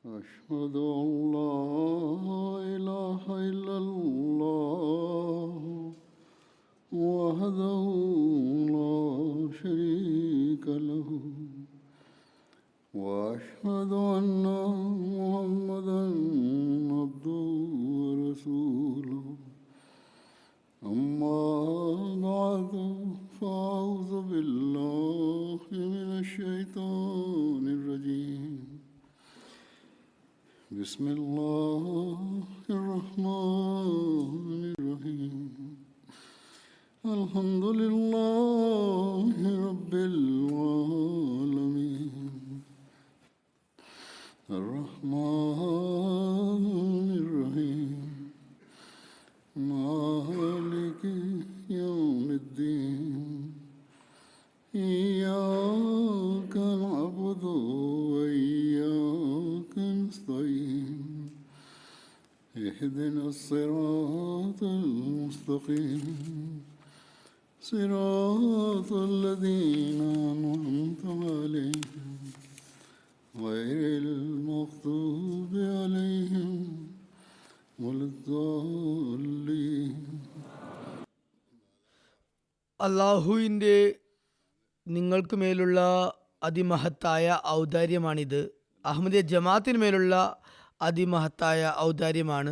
أشهد أن لا إله إلا الله وحده لا شريك له وأشهد أن محمدا عبده ورسوله أما بعد فأعوذ بالله من الشيطان الرجيم بسم الله الرحمن الرحيم الحمد لله رب العالمين الرحمن الرحيم مالك يوم الدين إياك نعبد وإياك نستعين اهدنا الصراط المستقيم صراط الذين أنعمت عليهم غير المغضوب عليهم ولا الضالين. അള്ളാഹുവിൻ്റെ നിങ്ങൾക്ക് മേലുള്ള അതിമഹത്തായ ഔദാര്യമാണിത്. അഹമ്മദിയ ജമാഅത്തിന് മേലുള്ള അതിമഹത്തായ ഔദാര്യമാണ്.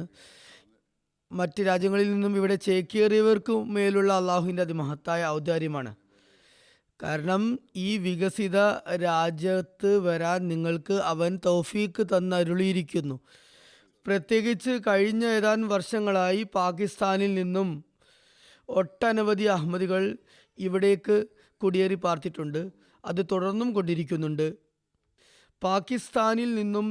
മറ്റ് രാജ്യങ്ങളിൽ നിന്നും ഇവിടെ ചേക്കേറിയവർക്കും മേലുള്ള അള്ളാഹുവിൻ്റെ അതിമഹത്തായ ഔദാര്യമാണ്. കാരണം ഈ വികസിത രാജ്യത്ത് വരാൻ നിങ്ങൾക്ക് അവൻ തൗഫീക്ക് തന്നരുളിയിരിക്കുന്നു. പ്രത്യേകിച്ച് കഴിഞ്ഞ ഏതാനും വർഷങ്ങളായി പാകിസ്ഥാനിൽ നിന്നും ഒട്ടനവധി അഹമ്മദികൾ ഇവിടേക്ക് കുടിയേറി പാർത്തിട്ടുണ്ട്. അത് തുടർന്നും കൊണ്ടിരിക്കുന്നുണ്ട്. പാകിസ്ഥാനിൽ നിന്നും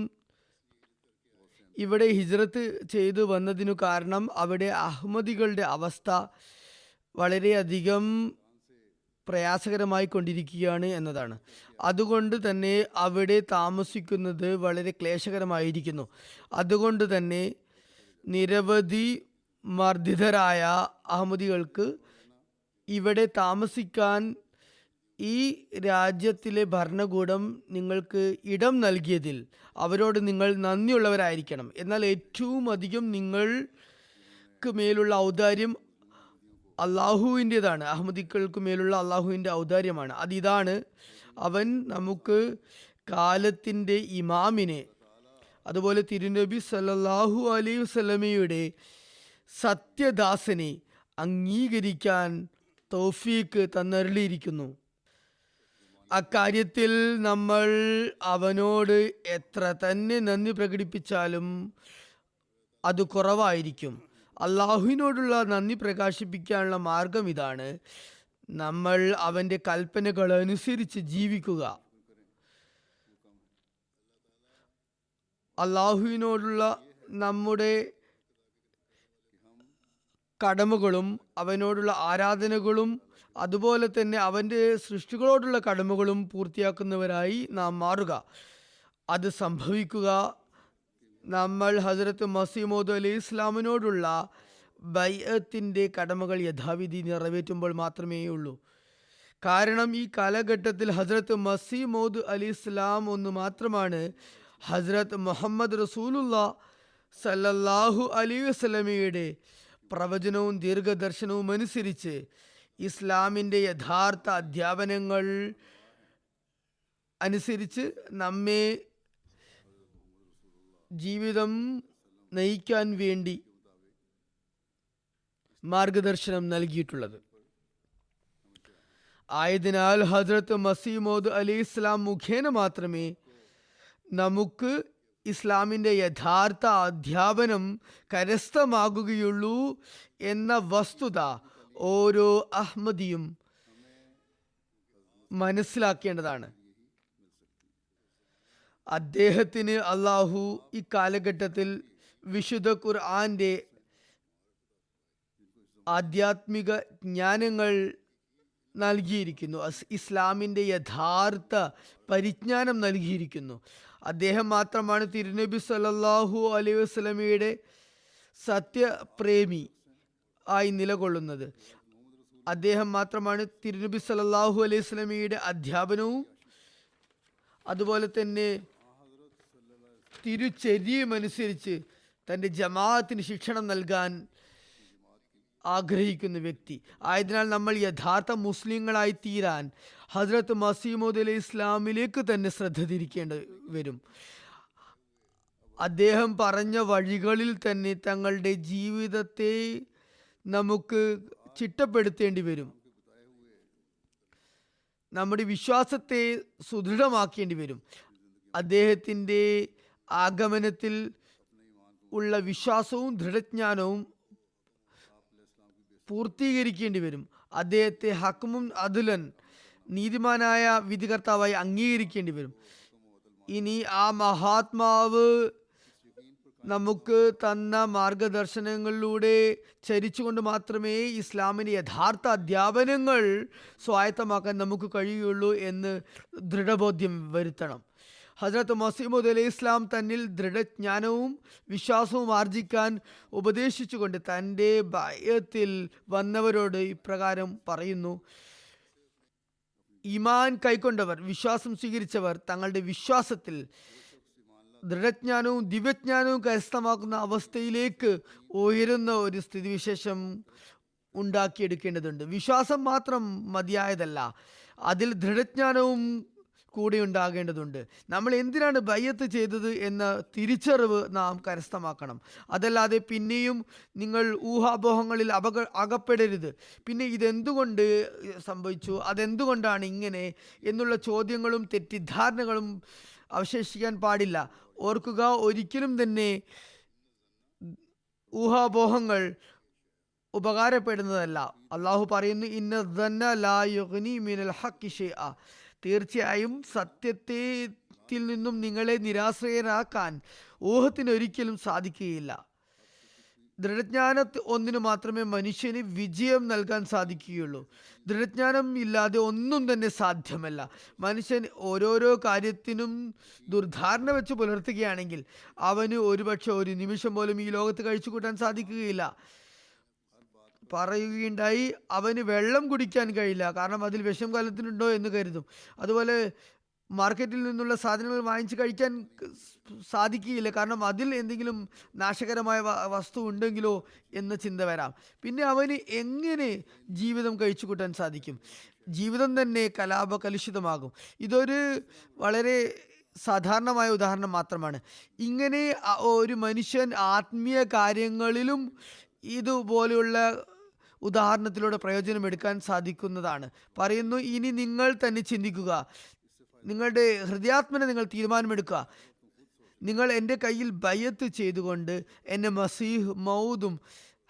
ഇവിടെ ഹിജ്റത്ത് ചെയ്തു വന്നതിനു കാരണം അവിടെ അഹമ്മദികളുടെ അവസ്ഥ വളരെയധികം പ്രയാസകരമായി കൊണ്ടിരിക്കുകയാണ് എന്നതാണ്. അതുകൊണ്ട് തന്നെ അവിടെ താമസിക്കുന്നത് വളരെ ക്ലേശകരമായിരിക്കുന്നു. അതുകൊണ്ട് തന്നെ നിരവധി മർദ്ദിതരായ അഹമ്മദികൾക്ക് ഇവിടെ താമസിക്കാൻ ഈ രാജ്യത്തിലെ ഭരണകൂടം നിങ്ങൾക്ക് ഇടം നൽകിയതിൽ അവരോട് നിങ്ങൾ നന്ദിയുള്ളവരായിരിക്കണം. എന്നാൽ ഏറ്റവും അധികം നിങ്ങൾക്ക് മേലുള്ള ഔദാര്യം അള്ളാഹുവിൻ്റെതാണ്. അഹമ്മദികൾക്ക് മേലുള്ള അള്ളാഹുവിൻ്റെ ഔദാര്യമാണ്. അതിതാണ്, അവൻ നമുക്ക് കാലത്തിൻ്റെ ഇമാമിനെ, അതുപോലെ തിരുനബി സല്ലല്ലാഹു അലൈഹി വസല്ലമയുടെ സത്യദാസനെ അംഗീകരിക്കാൻ തൗഫീക്ക് തന്നരുളിയിരിക്കുന്നു. അക്കാര്യത്തിൽ നമ്മൾ അവനോട് എത്ര തന്നെ നന്ദി പ്രകടിപ്പിച്ചാലും അത് കുറവായിരിക്കും. അള്ളാഹുവിനോടുള്ള നന്ദി പ്രകാശിപ്പിക്കാനുള്ള മാർഗം ഇതാണ്: നമ്മൾ അവൻ്റെ കൽപ്പനകൾ അനുസരിച്ച് ജീവിക്കുക. അള്ളാഹുവിനോടുള്ള നമ്മുടെ കടമകളും അവനോടുള്ള ആരാധനകളും അതുപോലെ തന്നെ അവൻ്റെ സൃഷ്ടികളോടുള്ള കടമകളും പൂർത്തിയാക്കുന്നവരായി നാം മാറുക. അത് സംഭവിക്കുക നമ്മൾ ഹസ്രത്ത് മസീഹ് മൗഊദ് അലൈഹി ഇസ്ലാമിനോടുള്ള ബൈഅത്തിൻ്റെ കടമകൾ യഥാവിധി നിറവേറ്റുമ്പോൾ മാത്രമേ ഉള്ളൂ. കാരണം ഈ കാലഘട്ടത്തിൽ ഹസ്രത്ത് മസീഹ് മൗഊദ് അലൈഹി ഇസ്ലാം ഒന്ന് മാത്രമാണ്. ഹസ്രത്ത് മുഹമ്മദ് റസൂലുള്ളാഹി സല്ലല്ലാഹു അലൈഹി വസല്ലമയുടെ പ്രവചനവും ദീർഘദർശനവും അനുസരിച്ച് ഇസ്ലാമിൻ്റെ യഥാർത്ഥ അധ്യാപനങ്ങൾ അനുസരിച്ച് നമ്മെ ജീവിതം നയിക്കാൻ വേണ്ടി മാർഗദർശനം നൽകിയിട്ടുള്ളത്. ആയതിനാൽ ഹസ്രത്ത് മസീഹ് മൗഊദ് അലൈഹി ഇസ്ലാം മുഖേന മാത്രമേ നമുക്ക് ഇസ്ലാമിൻ്റെ യഥാർത്ഥ അധ്യാപനം കരസ്ഥമാകുകയുള്ളൂ എന്ന വസ്തുത ഓരോ അഹമ്മദിയും മനസ്സിലാക്കേണ്ടതാണ്. അദ്ദേഹത്തിന് അള്ളാഹു ഇക്കാലഘട്ടത്തിൽ വിശുദ്ധ ഖുർആന്റെ ആധ്യാത്മിക ജ്ഞാനങ്ങൾ നൽകിയിരിക്കുന്നു. ഇസ്ലാമിൻ്റെ യഥാർത്ഥ പരിജ്ഞാനം നൽകിയിരിക്കുന്നു. അദ്ദേഹം മാത്രമാണ് തിരുനബി സല്ലല്ലാഹു അലൈഹി വസല്ലമയുടെ സത്യപ്രേമി ആയി നിലകൊള്ളുന്നത്. അദ്ദേഹം മാത്രമാണ് തിരുനബി സല്ലല്ലാഹു അലൈഹി വസല്ലമയുടെ അധ്യാപനവും അതുപോലെ തന്നെ തിരുചര്യയുമനുസരിച്ച് തൻ്റെ ജമാഅത്തിന് ശിക്ഷണം നൽകാൻ ആഗ്രഹിക്കുന്ന വ്യക്തി ആയതിനാൽ നമ്മൾ യഥാർത്ഥ മുസ്ലിങ്ങളായി തീരാൻ ഹസ്രത്ത് മസീമോദ് അലൈഹി ഇസ്ലാമിലേക്ക് തന്നെ ശ്രദ്ധ തിരിക്കേണ്ടി വരും. അദ്ദേഹം പറഞ്ഞ വഴികളിൽ തന്നെ തങ്ങളുടെ ജീവിതത്തെ നമുക്ക് ചിട്ടപ്പെടുത്തേണ്ടി വരും. നമ്മുടെ വിശ്വാസത്തെ സുദൃഢമാക്കേണ്ടി വരും. അദ്ദേഹത്തിൻ്റെ ആഗമനത്തിൽ ഉള്ള വിശ്വാസവും ദൃഢജ്ഞാനവും പൂർത്തീകരിക്കേണ്ടി വരും. അദ്ദേഹത്തെ ഹക്മുൻ അദുലൻ നീതിമാനായ വിധികർത്താവായി അംഗീകരിക്കേണ്ടി വരും. ഇനി ആ മഹാത്മാവ് നമുക്ക് തന്ന മാർഗദർശനങ്ങളിലൂടെ ചരിച്ചുകൊണ്ട് മാത്രമേ ഇസ്ലാമിൻ്റെ യഥാർത്ഥ അധ്യാപനങ്ങൾ സ്വായത്തമാക്കാൻ നമുക്ക് കഴിയുള്ളൂ എന്ന് ദൃഢബോധ്യം വരുത്തണം. ഹസ്രത്ത് മസീമോദ് അലൈഹി ഇസ്ലാം തന്നിൽ ദൃഢജ്ഞാനവും വിശ്വാസവും ആർജിക്കാൻ ഉപദേശിച്ചുകൊണ്ട് തൻ്റെ ബൈഅത്തിൽ വന്നവരോട് ഇപ്രകാരം പറയുന്നു: ഈമാൻ കൈക്കൊണ്ടവർ, വിശ്വാസം സ്വീകരിച്ചവർ തങ്ങളുടെ വിശ്വാസത്തിൽ ദൃഢജ്ഞാനവും ദിവ്യജ്ഞാനവും കരസ്ഥമാക്കുന്ന അവസ്ഥയിലേക്ക് ഉയരുന്ന ഒരു സ്ഥിതിവിശേഷം ഉണ്ടാക്കിയെടുക്കേണ്ടതുണ്ട്. വിശ്വാസം മാത്രം മതിയായതല്ല, അതിൽ ദൃഢജ്ഞാനവും കൂടെ ഉണ്ടാകേണ്ടതുണ്ട്. നമ്മൾ എന്തിനാണ് ബയ്യത്ത് ചെയ്തത് എന്ന തിരിച്ചറിവ് നാം കരസ്ഥമാക്കണം. അതല്ലാതെ പിന്നെയും നിങ്ങൾ ഊഹാപോഹങ്ങളിൽ അകപ്പെടരുത്. പിന്നെ ഇതെന്തുകൊണ്ട് സംഭവിച്ചു, അതെന്തുകൊണ്ടാണ് ഇങ്ങനെ എന്നുള്ള ചോദ്യങ്ങളും തെറ്റിദ്ധാരണകളും അവശേഷിക്കാൻ പാടില്ല. ഓർക്കുക, ഒരിക്കലും തന്നെ ഊഹാപോഹങ്ങൾ ഉപകാരപ്പെടുന്നതല്ല. അള്ളാഹു പറയുന്നു, ഇന്ന ദന്ന ലാ യുഗ്നി മിനൽ ഹഖി ഷൈഅ. തീർച്ചയായും സത്യത്തിൽ നിന്നും നിങ്ങളെ നിരാശ്രയരാക്കാൻ ഊഹത്തിന് ഒരിക്കലും സാധിക്കുകയില്ല. ദൃഢജ്ഞാന ഒന്നിനു മാത്രമേ മനുഷ്യന് വിജയം നൽകാൻ സാധിക്കുകയുള്ളൂ. ദൃഢജ്ഞാനം ഇല്ലാതെ ഒന്നും തന്നെ സാധ്യമല്ല. മനുഷ്യൻ ഓരോരോ കാര്യത്തിനും ദുർധാരണ വെച്ച് പുലർത്തുകയാണെങ്കിൽ അവന് ഒരുപക്ഷെ ഒരു നിമിഷം പോലും ഈ ലോകത്ത് കഴിച്ചു കൂട്ടാൻ സാധിക്കുകയില്ല. പറയുകയുണ്ടായി, അവന് വെള്ളം കുടിക്കാൻ കഴിയില്ല, കാരണം അതിൽ വിഷം കലർത്തിയിട്ടുണ്ടോ എന്ന് കരുതും. അതുപോലെ മാർക്കറ്റിൽ നിന്നുള്ള സാധനങ്ങൾ വാങ്ങിച്ച് കഴിക്കാൻ സാധിക്കുകയില്ല, കാരണം അതിൽ എന്തെങ്കിലും നാശകരമായ വസ്തു ഉണ്ടെങ്കിലോ എന്ന ചിന്ത വരാം. പിന്നെ അവന് എങ്ങനെ ജീവിതം കഴിച്ചു കൂട്ടാൻ സാധിക്കും? ജീവിതം തന്നെ കലാപകലുഷിതമാകും. ഇതൊരു വളരെ സാധാരണമായ ഉദാഹരണം മാത്രമാണ്. ഇങ്ങനെ ഒരു മനുഷ്യൻ ആത്മീയ കാര്യങ്ങളിലും ഇതുപോലെയുള്ള ഉദാഹരണത്തിലൂടെ പ്രയോജനമെടുക്കാൻ സാധിക്കുന്നതാണ്. പറയുന്നു, ഇനി നിങ്ങൾ തന്നെ ചിന്തിക്കുക, നിങ്ങളുടെ ഹൃദയാത്മന നിങ്ങൾ തീരുമാനമെടുക്കുക. നിങ്ങൾ എൻ്റെ കയ്യിൽ ബയ്യത്ത് ചെയ്തുകൊണ്ട് എന്നെ മസീഹ് മൗദും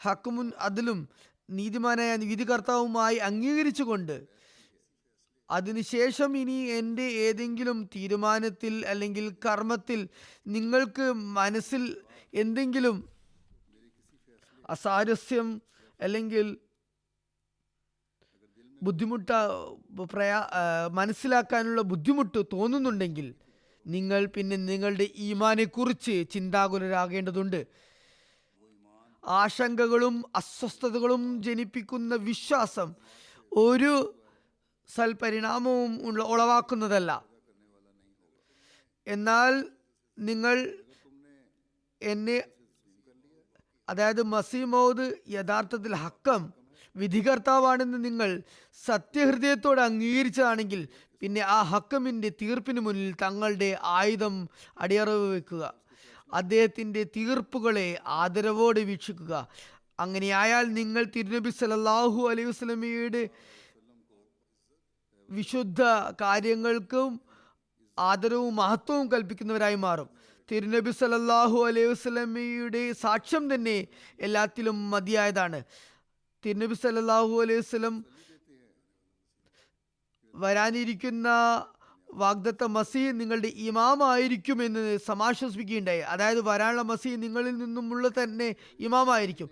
ഹക്മുൻ അദലും നീതിമാനായ വിധികർത്താവുമായി അംഗീകരിച്ചുകൊണ്ട് അതിനുശേഷം ഇനി എൻ്റെ ഏതെങ്കിലും തീരുമാനത്തിൽ അല്ലെങ്കിൽ കർമ്മത്തിൽ നിങ്ങൾക്ക് മനസ്സിൽ എന്തെങ്കിലും അസാരസ്യം അല്ലെങ്കിൽ മനസ്സിലാക്കാനുള്ള ബുദ്ധിമുട്ട് തോന്നുന്നുണ്ടെങ്കിൽ നിങ്ങൾ പിന്നെ നിങ്ങളുടെ ഈമാനെക്കുറിച്ച് ചിന്താകുലരാകേണ്ടതുണ്ട്. ആശങ്കകളും അസ്വസ്ഥതകളും ജനിപ്പിക്കുന്ന വിശ്വാസം ഒരു സൽപരിണാമവും ഉളവാക്കുന്നതല്ല. എന്നാൽ നിങ്ങൾ എന്നെ, അതായത് മസീമോദ് യഥാർത്ഥത്തിൽ ഹക്കം വിധികർത്താവാണെന്ന് നിങ്ങൾ സത്യഹൃദയത്തോടെ അംഗീകരിച്ചതാണെങ്കിൽ പിന്നെ ആ ഹക്കമിൻ്റെ തീർപ്പിന് മുന്നിൽ തങ്ങളുടെ ആയുധം അടിയറവ് വെക്കുക. അദ്ദേഹത്തിൻ്റെ തീർപ്പുകളെ ആദരവോടെ വീക്ഷിക്കുക. അങ്ങനെയായാൽ നിങ്ങൾ തിരുനബി സല്ലല്ലാഹു അലൈഹി വസല്ലമയുടെ വിശുദ്ധ കാര്യങ്ങൾക്കും ആദരവും മഹത്വവും കൽപ്പിക്കുന്നവരായി മാറും. തിരുനബി സല്ലല്ലാഹു അലൈഹി വസല്ലമയുടെ സാക്ഷ്യം തന്നെ എല്ലാത്തിലും മതിയായതാണ്. തിരുനബി സല്ലല്ലാഹു അലൈഹി വസല്ലം വരാനിരിക്കുന്ന വാഗ്ദത്ത മസീഹ് നിങ്ങളുടെ ഇമാമായിരിക്കുമെന്ന് സമാശ്വസിപ്പിക്കുകയുണ്ടായി. അതായത് വരാനുള്ള മസീഹ് നിങ്ങളിൽ നിന്നുമുള്ള തന്നെ ഇമാമായിരിക്കും,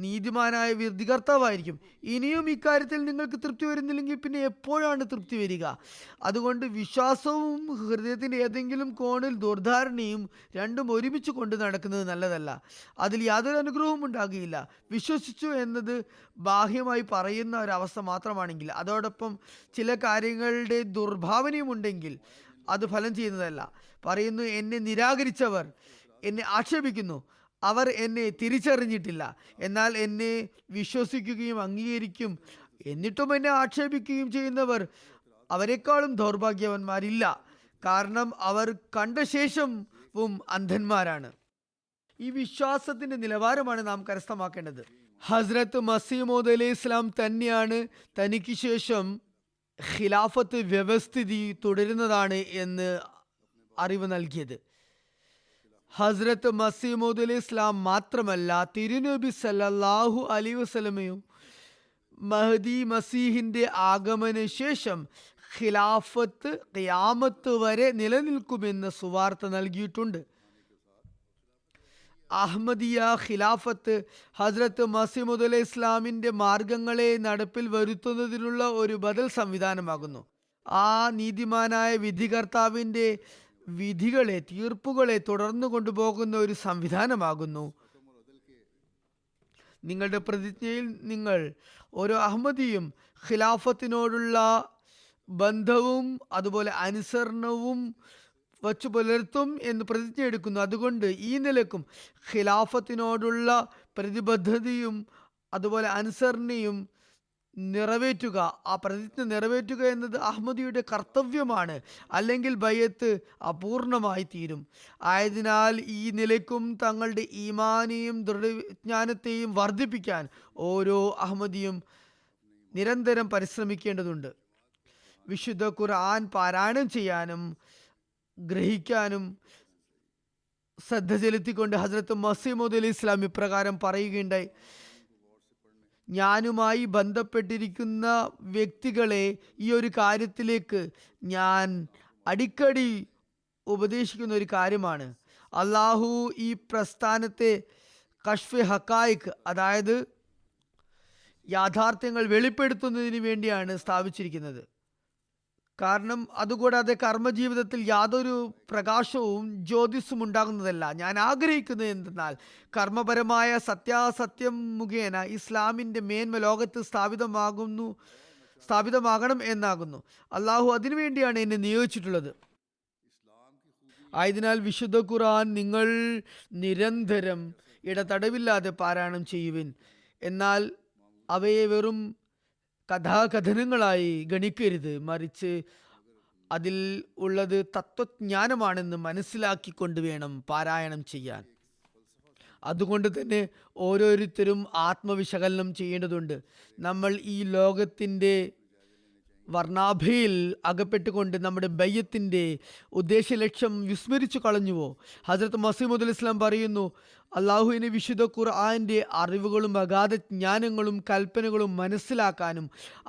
നീതിമാനായ വിധികർത്താവായിരിക്കും. ഇനിയും ഇക്കാര്യത്തിൽ നിങ്ങൾക്ക് തൃപ്തി വരുന്നില്ലെങ്കിൽ പിന്നെ എപ്പോഴാണ് തൃപ്തി വരിക? അതുകൊണ്ട് വിശ്വാസവും ഹൃദയത്തിൻ്റെ ഏതെങ്കിലും കോണിൽ ദുർധാരണയും രണ്ടും ഒരുമിച്ച് കൊണ്ട് നടക്കുന്നത് നല്ലതല്ല. അതിൽ യാതൊരു അനുഗ്രഹവും ഉണ്ടാകുകയില്ല. വിശ്വസിച്ചു എന്നത് ബാഹ്യമായി പറയുന്ന ഒരവസ്ഥ മാത്രമാണെങ്കിൽ, അതോടൊപ്പം ചില കാര്യങ്ങളുടെ ദുർഭാവനയും ഉണ്ടെങ്കിൽ അത് ഫലം ചെയ്യുന്നതല്ല. പറയുന്നു, എന്നെ നിരാകരിച്ചവർ എന്നെ ആക്ഷേപിക്കുന്നു, അവർ എന്നെ തിരിച്ചറിഞ്ഞിട്ടില്ല. എന്നാൽ എന്നെ വിശ്വസിക്കുകയും അംഗീകരിക്കും എന്നിട്ടും എന്നെ ആക്ഷേപിക്കുകയും ചെയ്യുന്നവർ അവരെക്കാളും ദൗർഭാഗ്യവന്മാരില്ല. കാരണം അവർ കണ്ട ശേഷവും അന്ധന്മാരാണ്. ഈ വിശ്വാസത്തിന്റെ നിലവാരമാണ് നാം കരസ്ഥമാക്കേണ്ടത്. ഹസ്രത്ത് മസീമോദ് അലൈഹി ഇസ്ലാം തന്നെയാണ് തനിക്ക് ശേഷം ഖിലാഫത്ത് വ്യവസ്ഥിതി തുടരുന്നതാണ് എന്ന് അറിവ് നൽകിയത്. ഹസ്രത്ത് മസീമോദ് അലൈഹി ഇസ്ലാം മാത്രമല്ല, തിരുനബി സല്ലല്ലാഹു അലൈഹി വസല്ലമയും മഹദി മസീഹിന്റെ ആഗമന ശേഷം ഖിലാഫത്ത് ഖിയാമത്ത് വരെ നിലനിൽക്കുമെന്ന് സുവാർത്ത നൽകിയിട്ടുണ്ട്. അഹമ്മദിയ ഖിലാഫത്ത് ഹസ്രത്ത് മസീമോദ് അലൈഹി ഇസ്ലാമിന്റെ മാർഗങ്ങളെ നടപ്പിൽ വരുത്തുന്നതിനുള്ള ഒരു ബദൽ സംവിധാനമാകുന്നു. ആ നീതിമാനായ വിധികർത്താവിന്റെ വിധികളെ, തീർപ്പുകളെ തുടർന്നു കൊണ്ടുപോകുന്ന ഒരു സംവിധാനമാകുന്നു. നിങ്ങളുടെ പ്രതിജ്ഞയിൽ നിങ്ങൾ ഓരോ അഹമ്മദിയും ഖിലാഫത്തിനോടുള്ള ബന്ധവും അതുപോലെ അനുസരണവും വച്ചു പുലർത്തും എന്ന് പ്രതിജ്ഞ എടുക്കുന്നു. അതുകൊണ്ട് ഈ നിലക്കും ഖിലാഫത്തിനോടുള്ള പ്രതിബദ്ധതയും അതുപോലെ അനുസരണയും നിറവേറ്റുക, ആ പ്രതിജ്ഞ നിറവേറ്റുക എന്നത് അഹമ്മദിയുടെ കർത്തവ്യമാണ്. അല്ലെങ്കിൽ ബയ്യത്ത് അപൂർണമായി തീരും. ആയതിനാൽ ഈ നിലയ്ക്കും തങ്ങളുടെ ഈമാനെയും ദൃഢജ്ഞാനത്തെയും വർദ്ധിപ്പിക്കാൻ ഓരോ അഹമ്മദിയും നിരന്തരം പരിശ്രമിക്കേണ്ടതുണ്ട്. വിശുദ്ധ ഖുർആൻ പാരായണം ചെയ്യാനും ഗ്രഹിക്കാനും ശ്രദ്ധ ചെലുത്തിക്കൊണ്ട് ഹസ്രത്ത് മസീമോദ് അലൈഹി ഇസ്ലാം ഇപ്രകാരം പറയുകയുണ്ടായി: ഞാനുമായി ബന്ധപ്പെട്ടിരിക്കുന്ന വ്യക്തികളെ ഈ ഒരു കാര്യത്തിലേക്ക് ഞാൻ അടിക്കടി ഉപദേശിക്കുന്ന ഒരു കാര്യമാണ്. അള്ളാഹു ഈ പ്രസ്ഥാനത്തെ കശ്ഫ് ഹക്കായിക്ക്, അതായത് യാഥാർത്ഥ്യങ്ങൾ വെളിപ്പെടുത്തുന്നതിന് വേണ്ടിയാണ് സ്ഥാപിച്ചിരിക്കുന്നത്. കാരണം അതുകൂടാതെ കർമ്മജീവിതത്തിൽ യാതൊരു പ്രകാശവും ജ്യോതിസും ഉണ്ടാകുന്നതല്ല. ഞാൻ ആഗ്രഹിക്കുന്നത് എന്തെന്നാൽ കർമ്മപരമായ സത്യാസത്യം മുഖേന ഇസ്ലാമിൻ്റെ മേന്മ ലോകത്ത് സ്ഥാപിതമാകണം എന്നാകുന്നു. അള്ളാഹു അതിനുവേണ്ടിയാണ് എന്നെ നിയോഗിച്ചിട്ടുള്ളത്. ആയതിനാൽ വിശുദ്ധ ഖുർആൻ നിങ്ങൾ നിരന്തരം ഇടതടവില്ലാതെ പാരായണം ചെയ്യുവിൻ. എന്നാൽ അവയെ വെറും കഥാകഥനങ്ങളായി ഗണിക്കരുത്, മറിച്ച് അതിൽ ഉള്ളത് തത്വജ്ഞാനമാണെന്ന് മനസ്സിലാക്കിക്കൊണ്ട് വേണം പാരായണം ചെയ്യാൻ. അതുകൊണ്ട് തന്നെ ഓരോരുത്തരും ആത്മവിശകലനം ചെയ്യേണ്ടതുണ്ട്. നമ്മൾ ഈ ലോകത്തിൻ്റെ വർണ്ണാഭയിൽ അകപ്പെട്ടുകൊണ്ട് നമ്മുടെ ബയ്യത്തിൻ്റെ ഉദ്ദേശലക്ഷ്യം വിസ്മരിച്ചു കളഞ്ഞുവോ? ഹസ്രത്ത് മസീമോദ് അലൈഹി ഇസ്ലാം പറയുന്നു, അള്ളാഹുവിന് വിശുദ്ധ ഖുർആന്റെ അറിവുകളും അഗാധ ജ്ഞാനങ്ങളും കൽപ്പനകളും മനസ്സിലാക്കാനും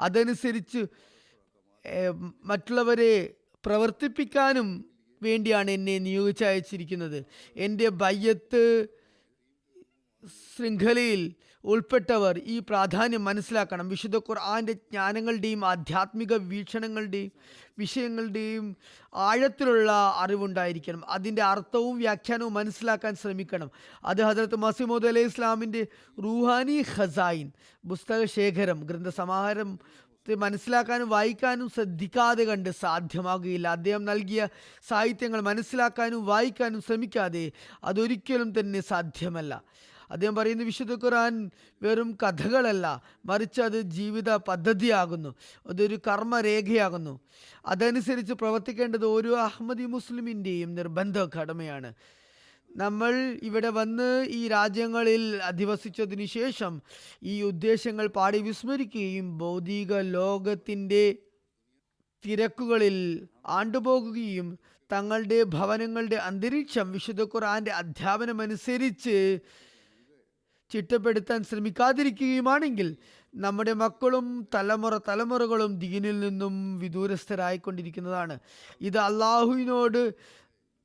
അതനുസരിച്ച് മറ്റുള്ളവരെ പ്രവർത്തിപ്പിക്കാനും വേണ്ടിയാണ് എന്നെ നിയോഗിച്ചയച്ചിരിക്കുന്നത്. എൻ്റെ ബയ്യത്ത് ശൃംഖലയിൽ ഉൾപ്പെട്ടവർ ഈ പ്രാധാന്യം മനസ്സിലാക്കണം. വിശുദ്ധ ഖുർആന്റെ ജ്ഞാനങ്ങളുടെയും ആധ്യാത്മിക വീക്ഷണങ്ങളുടെയും വിഷയങ്ങളുടെയും ആഴത്തിലുള്ള അറിവുണ്ടായിരിക്കണം. അതിൻ്റെ അർത്ഥവും വ്യാഖ്യാനവും മനസ്സിലാക്കാൻ ശ്രമിക്കണം. അത് ഹസ്രത്ത് മസീമോദ് അലൈഹി ഇസ്ലാമിൻ്റെ റൂഹാനി ഖസായിൻ പുസ്തക ശേഖരം, ഗ്രന്ഥസമാഹാരം മനസ്സിലാക്കാനും വായിക്കാനും ശ്രദ്ധിക്കാതെ കണ്ട് സാധ്യമാകുകയില്ല. അദ്ദേഹം നൽകിയ സാഹിത്യങ്ങൾ മനസ്സിലാക്കാനും വായിക്കാനും ശ്രമിക്കാതെ അതൊരിക്കലും തന്നെ സാധ്യമല്ല. അദ്ദേഹം പറയുന്നു, വിശുദ്ധ ഖുർആൻ വെറും കഥകളല്ല, മറിച്ച് അത് ജീവിത പദ്ധതിയാകുന്നു, അതൊരു കർമ്മരേഖയാകുന്നു. അതനുസരിച്ച് പ്രവർത്തിക്കേണ്ടത് ഓരോ അഹമ്മദി മുസ്ലിമിൻ്റെയും നിർബന്ധ കടമയാണ്. നമ്മൾ ഇവിടെ വന്ന് ഈ രാജ്യങ്ങളിൽ അധിവസിച്ചതിനു ശേഷം ഈ ഉദ്ദേശങ്ങൾ പാടി വിസ്മരിക്കുകയും ഭൗതിക ലോകത്തിൻ്റെ തിരക്കുകളിൽ ആണ്ടുപോകുകയും തങ്ങളുടെ ഭവനങ്ങളുടെ അന്തരീക്ഷം വിശുദ്ധ ഖുർആന്റെ അധ്യാപനമനുസരിച്ച് ചിട്ടപ്പെടുത്താൻ ശ്രമിക്കാതിരിക്കുകയുമാണെങ്കിൽ നമ്മുടെ മക്കളും തലമുറകളും ദീനിൽ നിന്നും വിദൂരസ്ഥരായിക്കൊണ്ടിരിക്കുന്നതാണ്. ഇത് അള്ളാഹുവിനോട്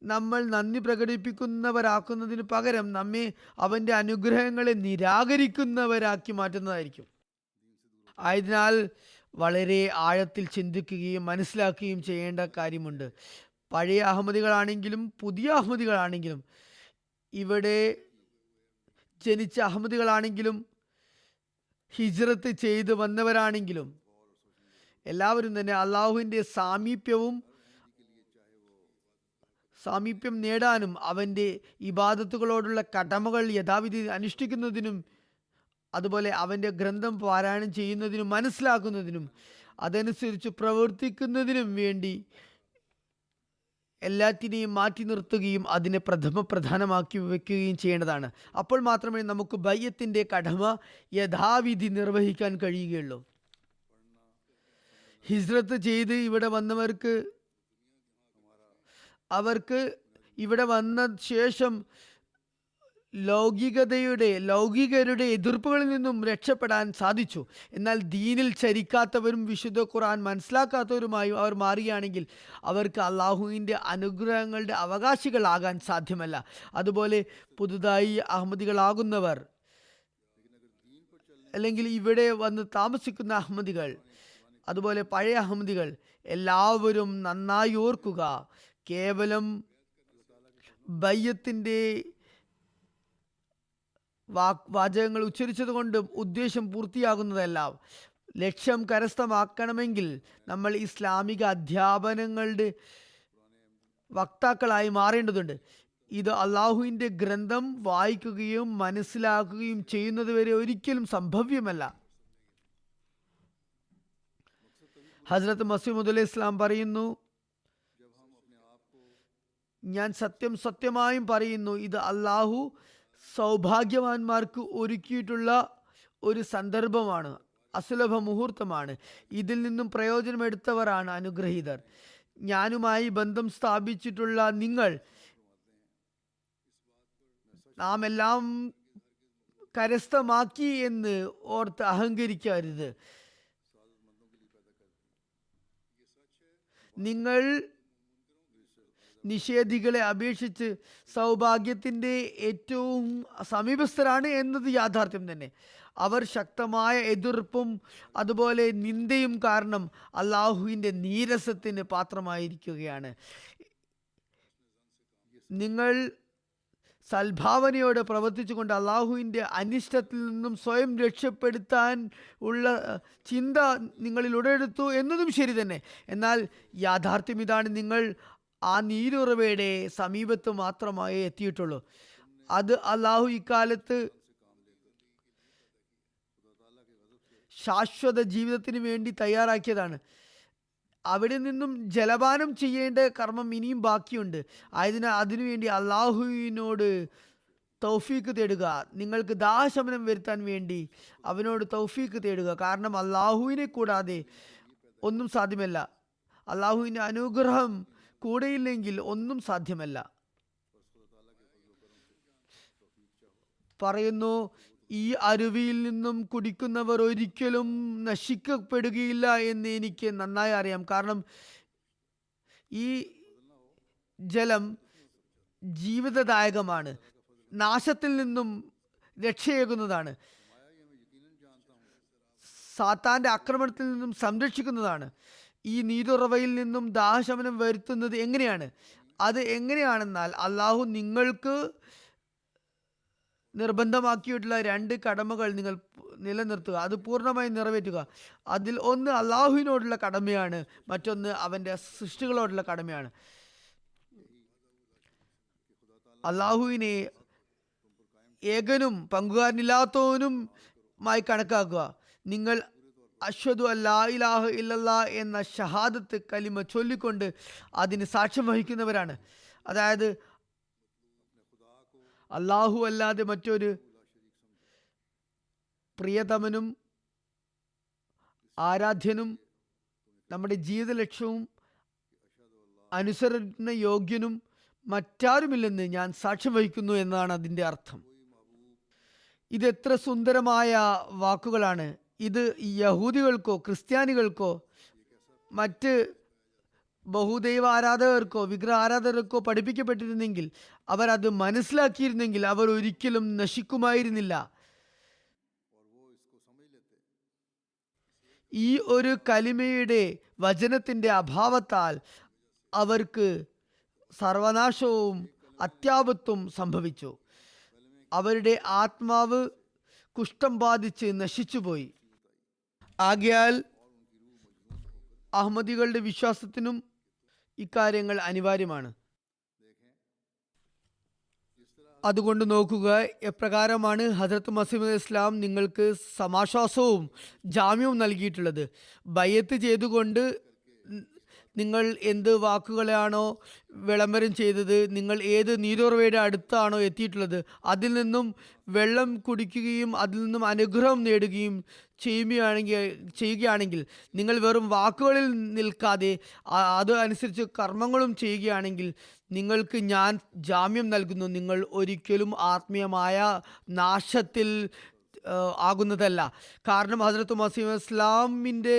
നമ്മൾ നന്ദി പ്രകടിപ്പിക്കുന്നവരാക്കുന്നതിന് പകരം നമ്മെ അവൻ്റെ അനുഗ്രഹങ്ങളെ നിരാകരിക്കുന്നവരാക്കി മാറ്റുന്നതായിരിക്കും. ആയതിനാൽ വളരെ ആഴത്തിൽ ചിന്തിക്കുകയും മനസ്സിലാക്കുകയും ചെയ്യേണ്ട കാര്യമുണ്ട്. പഴയ അഹമ്മദികളാണെങ്കിലും പുതിയ അഹമ്മദികളാണെങ്കിലും ഇവിടെ ജനിച്ച അഹമ്മദികളാണെങ്കിലും ഹിജ്റത്ത് ചെയ്ത് വന്നവരാണെങ്കിലും എല്ലാവരും തന്നെ അള്ളാഹുവിൻ്റെ സാമീപ്യവും സാമീപ്യം നേടാനും അവൻ്റെ ഇബാദത്തുകളോടുള്ള കടമകൾ യഥാവിധി അനുഷ്ഠിക്കുന്നതിനും അതുപോലെ അവൻ്റെ ഗ്രന്ഥം പാരായണം ചെയ്യുന്നതിനും മനസ്സിലാക്കുന്നതിനും അതനുസരിച്ച് പ്രവർത്തിക്കുന്നതിനും വേണ്ടി എല്ലാറ്റിനെയും മാറ്റി നിർത്തുകയും അതിനെ പ്രധാനമാക്കി വയ്ക്കുകയും ചെയ്യേണ്ടതാണ്. അപ്പോൾ മാത്രമേ നമുക്ക് ബയ്യത്തിൻ്റെ കടമ യഥാവിധി നിർവഹിക്കാൻ കഴിയുകയുള്ളൂ. ഹിജ്റത്ത് ചെയ്ത് ഇവിടെ വന്നവർക്ക് ഇവിടെ വന്ന ശേഷം ലൗകികരുടെ എതിർപ്പുകളിൽ നിന്നും രക്ഷപ്പെടാൻ സാധിച്ചു. എന്നാൽ ദീനിൽ ചരിക്കാത്തവരും വിശുദ്ധ ഖുർആൻ മനസ്സിലാക്കാത്തവരുമായും അവർ മാറുകയാണെങ്കിൽ അവർക്ക് അള്ളാഹുവിൻ്റെ അനുഗ്രഹങ്ങളുടെ അവകാശികളാകാൻ സാധ്യമല്ല. അതുപോലെ പുതുതായി അഹമ്മദികളാകുന്നവർ അല്ലെങ്കിൽ ഇവിടെ വന്ന് താമസിക്കുന്ന അഹമ്മദികൾ, അതുപോലെ പഴയ അഹമ്മദികൾ എല്ലാവരും നന്നായി ഓർക്കുക, ബയ്യത്തിൻ്റെ വാചകങ്ങൾ ഉച്ചരിച്ചത് കൊണ്ടും ഉദ്ദേശം പൂർത്തിയാകുന്നതല്ല. ലക്ഷ്യം കരസ്ഥമാക്കണമെങ്കിൽ നമ്മൾ ഇസ്ലാമിക അധ്യാപനങ്ങളുടെ വക്താക്കളായി മാറേണ്ടതുണ്ട്. ഇത് അള്ളാഹുവിൻ്റെ ഗ്രന്ഥം വായിക്കുകയും മനസ്സിലാക്കുകയും ചെയ്യുന്നത് വരെ ഒരിക്കലും സംഭവ്യമല്ല. ഹസ്രത്ത് മസീഹ് അലൈഹി ഇസ്ലാം പറയുന്നു, ഞാൻ സത്യമായും പറയുന്നു, ഇത് അള്ളാഹു സൗഭാഗ്യവാന്മാർക്ക് ഒരുക്കിയിട്ടുള്ള ഒരു സന്ദർഭമാണ്, അസുലഭ മുഹൂർത്തമാണ്. ഇതിൽ നിന്നും പ്രയോജനമെടുത്തവരാണ് അനുഗ്രഹീതർ. ഞാനുമായി ബന്ധം സ്ഥാപിച്ചിട്ടുള്ള നിങ്ങൾ നാം എല്ലാം കരസ്ഥമാക്കി എന്ന് ഓർത്ത് അഹങ്കരിക്കരുത്. നിങ്ങൾ നിഷേധികളെ അപേക്ഷിച്ച് സൗഭാഗ്യത്തിൻ്റെ ഏറ്റവും സമീപസ്ഥരാണ് എന്നത് യാഥാർത്ഥ്യം തന്നെ. അവർ ശക്തമായ എതിർപ്പും അതുപോലെ നിന്ദയും കാരണം അള്ളാഹുവിൻ്റെ നീരസത്തിന് പാത്രമായിരിക്കുകയാണ്. നിങ്ങൾ സൽഭാവനയോടെ പ്രവർത്തിച്ചുകൊണ്ട് അള്ളാഹുവിൻ്റെ അനിഷ്ടത്തിൽ നിന്നും സ്വയം രക്ഷപ്പെടുത്താൻ ഉള്ള ചിന്ത നിങ്ങളിൽ ഉടലെടുത്തു എന്നതും ശരി തന്നെ. എന്നാൽ യാഥാർത്ഥ്യം ഇതാണ്, നിങ്ങൾ ആ നീരുറവയുടെ സമീപത്ത് മാത്രമേ എത്തിയിട്ടുള്ളൂ. അത് അള്ളാഹു ഇക്കാലത്ത് ശാശ്വത ജീവിതത്തിന് വേണ്ടി തയ്യാറാക്കിയതാണ്. അവിടെ നിന്നും ജലപാനം ചെയ്യേണ്ട കർമ്മം ഇനിയും ബാക്കിയുണ്ട്. ആയതിനാൽ അതിനുവേണ്ടി അള്ളാഹുവിനോട് തൗഫീക്ക് തേടുക. നിങ്ങൾക്ക് ദാഹശമനം വരുത്താൻ വേണ്ടി അവനോട് തൗഫീക്ക് തേടുക. കാരണം അള്ളാഹുവിനെ കൂടാതെ ഒന്നും സാധ്യമല്ല. അള്ളാഹുവിൻ്റെ അനുഗ്രഹം കൂടെയില്ലെങ്കിൽ ഒന്നും സാധ്യമല്ല. പറയുന്നു, ഈ അരുവിയിൽ നിന്നും കുടിക്കുന്നവർ ഒരിക്കലും നശിക്കപ്പെടുകയില്ല എന്ന് എനിക്ക് നന്നായി അറിയാം. കാരണം ഈ ജലം ജീവിതദായകമാണ്, നാശത്തിൽ നിന്നും രക്ഷയേകുന്നതാണ്, സാത്താൻ്റെ ആക്രമണത്തിൽ നിന്നും സംരക്ഷിക്കുന്നതാണ്. ഈ നീരുറവയിൽ നിന്നും ദാഹശമനം വരുത്തുന്നത് എങ്ങനെയാണ്? അത് എങ്ങനെയാണെന്നാൽ അള്ളാഹു നിങ്ങൾക്ക് നിർബന്ധമാക്കിയിട്ടുള്ള 2 കടമകൾ നിങ്ങൾ നിലനിർത്തുക, അത് പൂർണ്ണമായി നിറവേറ്റുക. അതിൽ ഒന്ന് അള്ളാഹുവിനോടുള്ള കടമയാണ്, മറ്റൊന്ന് അവൻ്റെ സൃഷ്ടികളോടുള്ള കടമയാണ്. അള്ളാഹുവിനെ ഏകനും പങ്കുകാരനില്ലാത്തവനുമായി കണക്കാക്കുക. നിങ്ങൾ അഷ്ഹദു അല്ലാ ഇലാഹ ഇല്ലല്ലാ എന്ന ഷഹാദത്ത് കലിമ ചൊല്ലിക്കൊണ്ട് അതിന് സാക്ഷ്യം വഹിക്കുന്നവരാണ്. അതായത് അള്ളാഹു അല്ലാതെ മറ്റൊരു പ്രിയതമനും ആരാധ്യനും നമ്മുടെ ജീവിത ലക്ഷ്യവും അനുസരണ യോഗ്യനും മറ്റാരുമില്ലെന്ന് ഞാൻ സാക്ഷ്യം വഹിക്കുന്നു എന്നാണ് അതിൻ്റെ അർത്ഥം. ഇതെത്ര സുന്ദരമായ വാക്കുകളാണ്. ഇത് യഹൂദികൾക്കോ ക്രിസ്ത്യാനികൾക്കോ മറ്റ് ബഹുദൈവ ആരാധകർക്കോ വിഗ്രഹ ആരാധകർക്കോ പഠിപ്പിക്കപ്പെട്ടിരുന്നെങ്കിൽ, അവർ അത് മനസ്സിലാക്കിയിരുന്നെങ്കിൽ അവർ ഒരിക്കലും നശിക്കുമായിരുന്നില്ല. ഈ ഒരു കലിമയുടെ വചനത്തിൻ്റെ അഭാവത്താൽ അവർക്ക് സർവനാശവും അത്യാപത്തും സംഭവിച്ചു. അവരുടെ ആത്മാവ് കുഷ്ഠം ബാധിച്ച് നശിച്ചുപോയി. ആകയാൽ അഹമ്മദികളുടെ വിശ്വാസത്തിനും ഇക്കാര്യങ്ങൾ അനിവാര്യമാണ്. അതുകൊണ്ട് നോക്കുക, എപ്രകാരമാണ് ഹസ്രത്ത് മസീഹ് ഇസ്ലാം നിങ്ങൾക്ക് സമാശ്വാസവും ജാമ്യവും നൽകിയിട്ടുള്ളത്. ബയ്യത്ത് ചെയ്തുകൊണ്ട് നിങ്ങൾ എന്ത് വാക്കുകളാണോ വിളംബരം ചെയ്തത്, നിങ്ങൾ ഏത് നീരോർവയുടെ അടുത്താണോ എത്തിയിട്ടുള്ളത്, അതിൽ നിന്നും വെള്ളം കുടിക്കുകയും അതിൽ നിന്നും അനുഗ്രഹം നേടുകയും ചെയ്യുകയാണെങ്കിൽ, നിങ്ങൾ വെറും വാക്കുകളിൽ നിൽക്കാതെ അത് അനുസരിച്ച് കർമ്മങ്ങളും ചെയ്യുകയാണെങ്കിൽ നിങ്ങൾക്ക് ഞാൻ ജാമ്യം നൽകുന്നു, നിങ്ങൾ ഒരിക്കലും ആത്മീയമായ നാശത്തിൽ ആകുന്നതല്ല. കാരണം ഹസ്രത്ത് മസീഹ് ഇസ്ലാമിൻ്റെ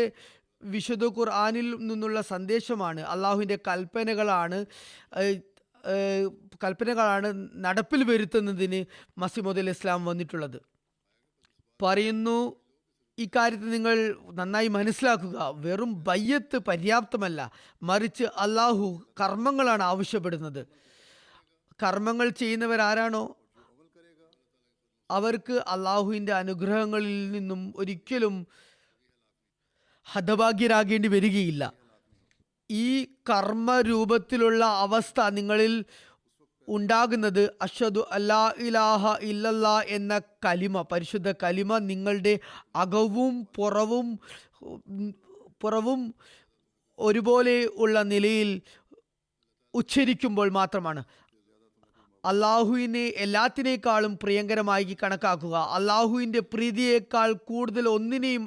വിശുദ്ധ ഖുർആനിൽ നിന്നുള്ള സന്ദേശമാണ്, അള്ളാഹുവിൻ്റെ കൽപ്പനകളാണ് നടപ്പിൽ വരുത്തുന്നതിന് മസീഹ് മൗഊദ് ഇസ്ലാം വന്നിട്ടുള്ളത്. പറയുന്നു, ഇക്കാര്യത്തിൽ നിങ്ങൾ നന്നായി മനസ്സിലാക്കുക, വെറും ബയ്യത്ത് പര്യാപ്തമല്ല, മറിച്ച് അള്ളാഹു കർമ്മങ്ങളാണ് ആവശ്യപ്പെടുന്നത്. കർമ്മങ്ങൾ ചെയ്യുന്നവരാരാണോ അവർക്ക് അള്ളാഹുവിൻ്റെ അനുഗ്രഹങ്ങളിൽ നിന്നും ഒരിക്കലും ഹതഭാഗ്യരാകേണ്ടി വരികയില്ല. ഈ കർമ്മരൂപത്തിലുള്ള അവസ്ഥ നിങ്ങളിൽ ഉണ്ടാകുന്നത് അഷ്ഹദു അല്ലാ ഇലാഹ ഇല്ലല്ലാ എന്ന കലിമ, പരിശുദ്ധ കലിമ നിങ്ങളുടെ അകവും പുറവും ഒരുപോലെ ഉള്ള നിലയിൽ ഉച്ചരിക്കുമ്പോൾ മാത്രമാണ്. അള്ളാഹുവിനെ എല്ലാത്തിനേക്കാളും പ്രിയങ്കരമായി കണക്കാക്കുക. അള്ളാഹുവിൻ്റെ പ്രീതിയേക്കാൾ കൂടുതൽ ഒന്നിനെയും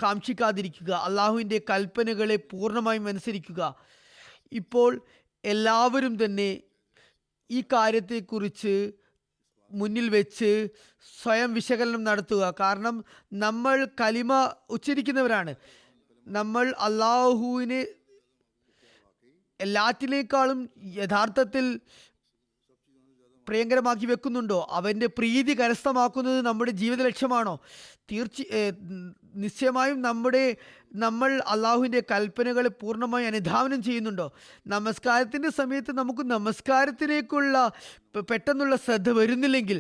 കാക്ഷിക്കാതിരിക്കുക. അള്ളാഹുവിൻ്റെ കൽപ്പനകളെ പൂർണ്ണമായും അനുസരിക്കുക. ഇപ്പോൾ എല്ലാവരും തന്നെ ഈ കാര്യത്തെക്കുറിച്ച് മുന്നിൽ വെച്ച് സ്വയം വിശകലനം നടത്തുക. കാരണം നമ്മൾ കലിമ ഉച്ചരിക്കുന്നവരാണ്. നമ്മൾ അള്ളാഹുവിനെ എല്ലാത്തിനേക്കാളും യഥാർത്ഥത്തിൽ പ്രിയങ്കരമാക്കി വെക്കുന്നുണ്ടോ? അവൻ്റെ പ്രീതി കരസ്ഥമാക്കുന്നത് നമ്മുടെ ജീവിത ലക്ഷ്യമാണോ? നിശ്ചയമായും നമ്മൾ അള്ളാഹുവിൻ്റെ കൽപ്പനകളെ പൂർണ്ണമായി അനുധാവനം ചെയ്യുന്നുണ്ടോ? നമസ്കാരത്തിൻ്റെ സമയത്ത് നമുക്ക് നമസ്കാരത്തിലേക്കുള്ള പെട്ടെന്നുള്ള ശ്രദ്ധ വരുന്നില്ലെങ്കിൽ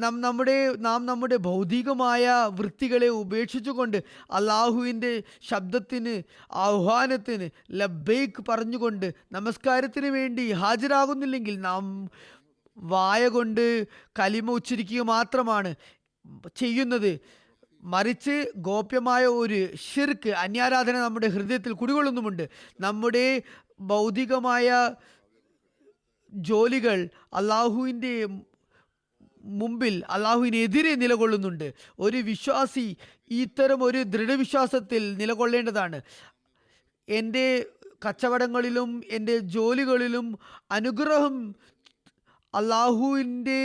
നാം നമ്മുടെ ഭൗതികമായ വൃത്തികളെ ഉപേക്ഷിച്ചുകൊണ്ട് അള്ളാഹുവിൻ്റെ ശബ്ദത്തിന്, ആഹ്വാനത്തിന് ലബ്ബൈക്ക് പറഞ്ഞുകൊണ്ട് നമസ്കാരത്തിന് വേണ്ടി ഹാജരാകുന്നില്ലെങ്കിൽ നാം വായ കൊണ്ട് കലിമ ഉച്ചരിക്കുക മാത്രമാണ് ചെയ്യുന്നത്. മറിച്ച് ഗോപ്യമായ ഒരു ഷിർക്ക്, അന്യാരാധന നമ്മുടെ ഹൃദയത്തിൽ കുടികൊള്ളുന്നുമുണ്ട്. നമ്മുടെ ഭൗതികമായ ജോലികൾ അള്ളാഹുവിൻ്റെ മുമ്പിൽ അള്ളാഹുവിനെതിരെ നിലകൊള്ളുന്നുണ്ട്. ഒരു വിശ്വാസി ഇത്തരം ഒരു ദൃഢവിശ്വാസത്തിൽ നിലകൊള്ളേണ്ടതാണ്. എൻ്റെ കച്ചവടങ്ങളിലും എൻ്റെ ജോലികളിലും അനുഗ്രഹം അള്ളാഹുവിൻ്റെ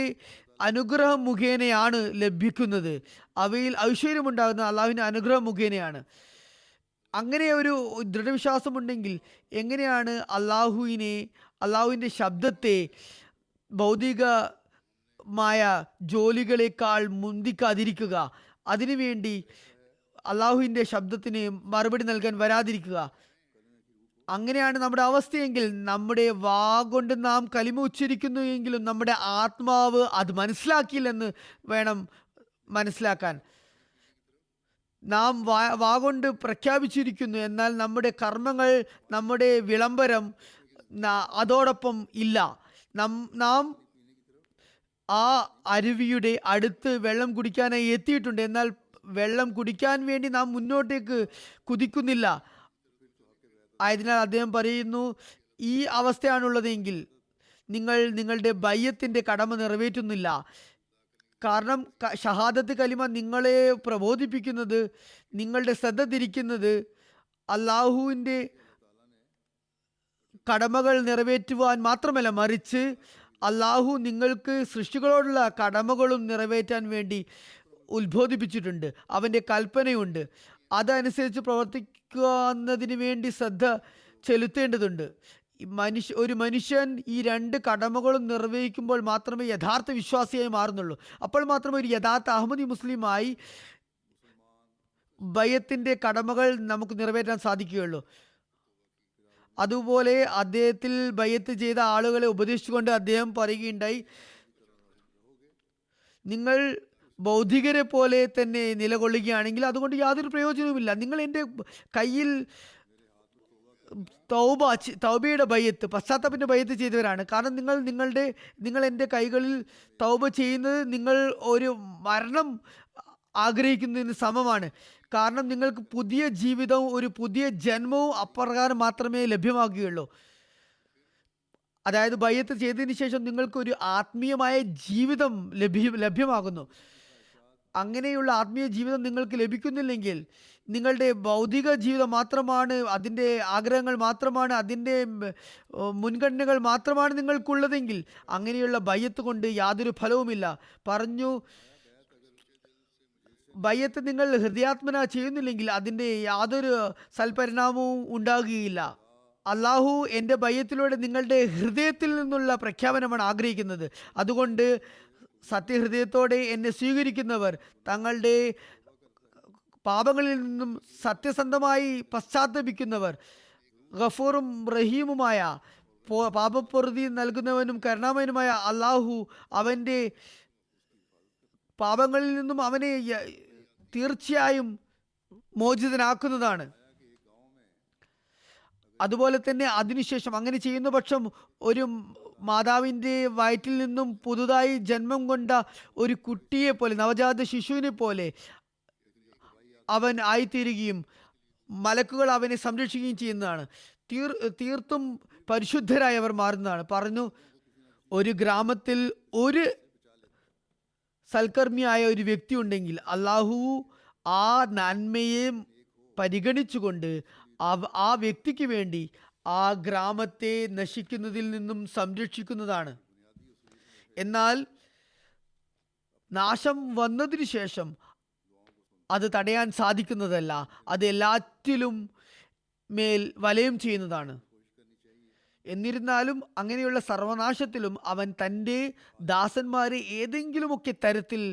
അനുഗ്രഹം മുഖേനയാണ് ലഭിക്കുന്നത്. അവയിൽ ഐശ്വര്യമുണ്ടാകുന്ന അള്ളാഹുവിൻ്റെ അനുഗ്രഹം മുഖേനയാണ്. അങ്ങനെ ഒരു ദൃഢവിശ്വാസമുണ്ടെങ്കിൽ എങ്ങനെയാണ് അള്ളാഹുവിൻ്റെ ശബ്ദത്തെ ഭൗതികമായ ജോലികളെക്കാൾ മുന്തിക്കാതിരിക്കുക, അതിനുവേണ്ടി അള്ളാഹുവിൻ്റെ ശബ്ദത്തിന് മറുപടി നൽകാൻ വരാതിരിക്കുക? അങ്ങനെയാണ് നമ്മുടെ അവസ്ഥയെങ്കിൽ, നമ്മുടെ വാ കൊണ്ട് നാം കലിമ ഉച്ചരിക്കുന്നു എങ്കിലും നമ്മുടെ ആത്മാവ് അത് മനസ്സിലാക്കിയില്ലെന്ന് വേണം മനസ്സിലാക്കാൻ. നാം വാ കൊണ്ട് പ്രഖ്യാപിച്ചിരിക്കുന്നു, എന്നാൽ നമ്മുടെ കർമ്മങ്ങൾ, നമ്മുടെ വിളംബരം അതോടൊപ്പം ഇല്ല. നാം ആ അരുവിയുടെ അടുത്ത് വെള്ളം കുടിക്കാനായി എത്തിയിട്ടുണ്ട്, എന്നാൽ വെള്ളം കുടിക്കാൻ വേണ്ടി നാം മുന്നോട്ടേക്ക് കുതിക്കുന്നില്ല. ആയതിനാൽ അദ്ദേഹം പറയുന്നു, ഈ അവസ്ഥയാണുള്ളതെങ്കിൽ നിങ്ങൾ നിങ്ങളുടെ ബയ്യത്തിൻ്റെ കടമ നിറവേറ്റുന്നില്ല. കാരണം ഷഹാദത്ത് കലിമ നിങ്ങളെ പ്രബോധിപ്പിക്കുന്നത്, നിങ്ങളുടെ ശ്രദ്ധ തിരിക്കുന്നത് അള്ളാഹുവിൻ്റെ കടമകൾ നിറവേറ്റുവാൻ മാത്രമല്ല, മറിച്ച് അള്ളാഹു നിങ്ങൾക്ക് സൃഷ്ടികളോടുള്ള കടമകളും നിറവേറ്റാൻ വേണ്ടി ഉത്ബോധിപ്പിച്ചിട്ടുണ്ട്. അവൻ്റെ കൽപ്പനയുണ്ട്. അതനുസരിച്ച് പ്രവർത്തിക്കുന്നതിന് വേണ്ടി ശ്രദ്ധ ചെലുത്തേണ്ടതുണ്ട്. ഒരു മനുഷ്യൻ ഈ രണ്ട് കടമകളും നിർവഹിക്കുമ്പോൾ മാത്രമേ യഥാർത്ഥ വിശ്വാസിയായി മാറുന്നുള്ളൂ. അപ്പോൾ മാത്രമേ ഒരു യഥാർത്ഥ അഹമ്മദി മുസ്ലിമായി ബയ്യത്തിൻ്റെ കടമകൾ നമുക്ക് നിറവേറ്റാൻ സാധിക്കുകയുള്ളൂ. അതുപോലെ അദ്ദേഹത്തിൽ ബയ്യത്ത് ചെയ്ത ആളുകളെ ഉപദേശിച്ചുകൊണ്ട് അദ്ദേഹം പറയുകയുണ്ടായി, നിങ്ങൾ ബൗദ്ധികരെ പോലെ തന്നെ നിലകൊള്ളുകയാണെങ്കിൽ അതുകൊണ്ട് യാതൊരു പ്രയോജനവുമില്ല. നിങ്ങൾ എൻ്റെ കയ്യിൽ തൗബയുടെ ബയ്യത്ത്, പശ്ചാത്തലത്തിന്റെ ബയ്യത്ത് ചെയ്തവരാണ്. കാരണം നിങ്ങൾ എൻ്റെ കൈകളിൽ തൗബ ചെയ്യുന്നത് നിങ്ങൾ ഒരു മരണം ആഗ്രഹിക്കുന്നതിന് സമമാണ്. കാരണം നിങ്ങൾക്ക് പുതിയ ജീവിതവും ഒരു പുതിയ ജന്മവും അപ്രകാരം മാത്രമേ ലഭ്യമാകുകയുള്ളൂ. അതായത് ബയ്യത്ത് ചെയ്തതിന് ശേഷം നിങ്ങൾക്ക് ഒരു ആത്മീയമായ ജീവിതം ലഭ്യമാകുന്നു. അങ്ങനെയുള്ള ആത്മീയ ജീവിതം നിങ്ങൾക്ക് ലഭിക്കുന്നില്ലെങ്കിൽ നിങ്ങളുടെ ഭൗതിക ജീവിതം മാത്രമാണ്, അതിൻ്റെ ആഗ്രഹങ്ങൾ മാത്രമാണ്, അതിൻ്റെ മുൻഗണനകൾ മാത്രമാണ് നിങ്ങൾക്കുള്ളതെങ്കിൽ അങ്ങനെയുള്ള ബയ്യത്ത് കൊണ്ട് യാതൊരു ഫലവുമില്ല. പറഞ്ഞു, ബയ്യത്ത് നിങ്ങൾ ഹൃദയാത്മന ചെയ്യുന്നില്ലെങ്കിൽ അതിൻ്റെ യാതൊരു സൽപരിണാമവും ഉണ്ടാകുകയില്ല. അള്ളാഹു എൻ്റെ ബയ്യത്തിലൂടെ നിങ്ങളുടെ ഹൃദയത്തിൽ നിന്നുള്ള പ്രഖ്യാപനമാണ് ആഗ്രഹിക്കുന്നത്. അതുകൊണ്ട് സത്യഹൃദയത്തോടെ എന്നെ സ്വീകരിക്കുന്നവർ തങ്ങളുടെ പാപങ്ങളിൽ നിന്നും സത്യസന്ധമായി പശ്ചാത്തപിക്കുന്നവർ, ഗഫൂറും റഹീമുമായ പാപപ്പൊറുതി നൽകുന്നവനും കരുണാമയനുമായ അള്ളാഹു അവൻ്റെ പാപങ്ങളിൽ നിന്നും അവനെ തീർച്ചയായും മോചിതനാക്കുന്നതാണ്. അതുപോലെ തന്നെ അതിനുശേഷം അങ്ങനെ ചെയ്യുന്ന പക്ഷം ഒരു മാതാവിൻ്റെ വയറ്റിൽ നിന്നും പുതുതായി ജന്മം കൊണ്ട ഒരു കുട്ടിയെ പോലെ, നവജാത ശിശുവിനെ പോലെ അവൻ ആയിത്തീരുകയും മലക്കുകൾ അവനെ സംരക്ഷിക്കുകയും ചെയ്യുന്നതാണ്. തീർത്തും പരിശുദ്ധരായവർ മാറുന്നതാണ്. പറഞ്ഞു, ഒരു ഗ്രാമത്തിൽ ഒരു സൽക്കർമ്മിയായ ഒരു വ്യക്തി ഉണ്ടെങ്കിൽ അള്ളാഹു ആ നന്മയെ പരിഗണിച്ചുകൊണ്ട് ആ വ്യക്തിക്ക് വേണ്ടി ആ ഗ്രാമത്തെ നശിക്കുന്നതിൽ നിന്നും സംരക്ഷിക്കുന്നതാണ്. എന്നാൽ നാശം വന്നതിന് ശേഷം അത് തടയാൻ സാധിക്കുന്നതല്ല, അത് എല്ലാറ്റിലും മേൽ വലയം ചെയ്യുന്നതാണ്. എന്നിരുന്നാലും അങ്ങനെയുള്ള സർവനാശത്തിലും അവൻ തൻ്റെ ദാസന്മാരെ ഏതെങ്കിലുമൊക്കെ തരത്തിൽ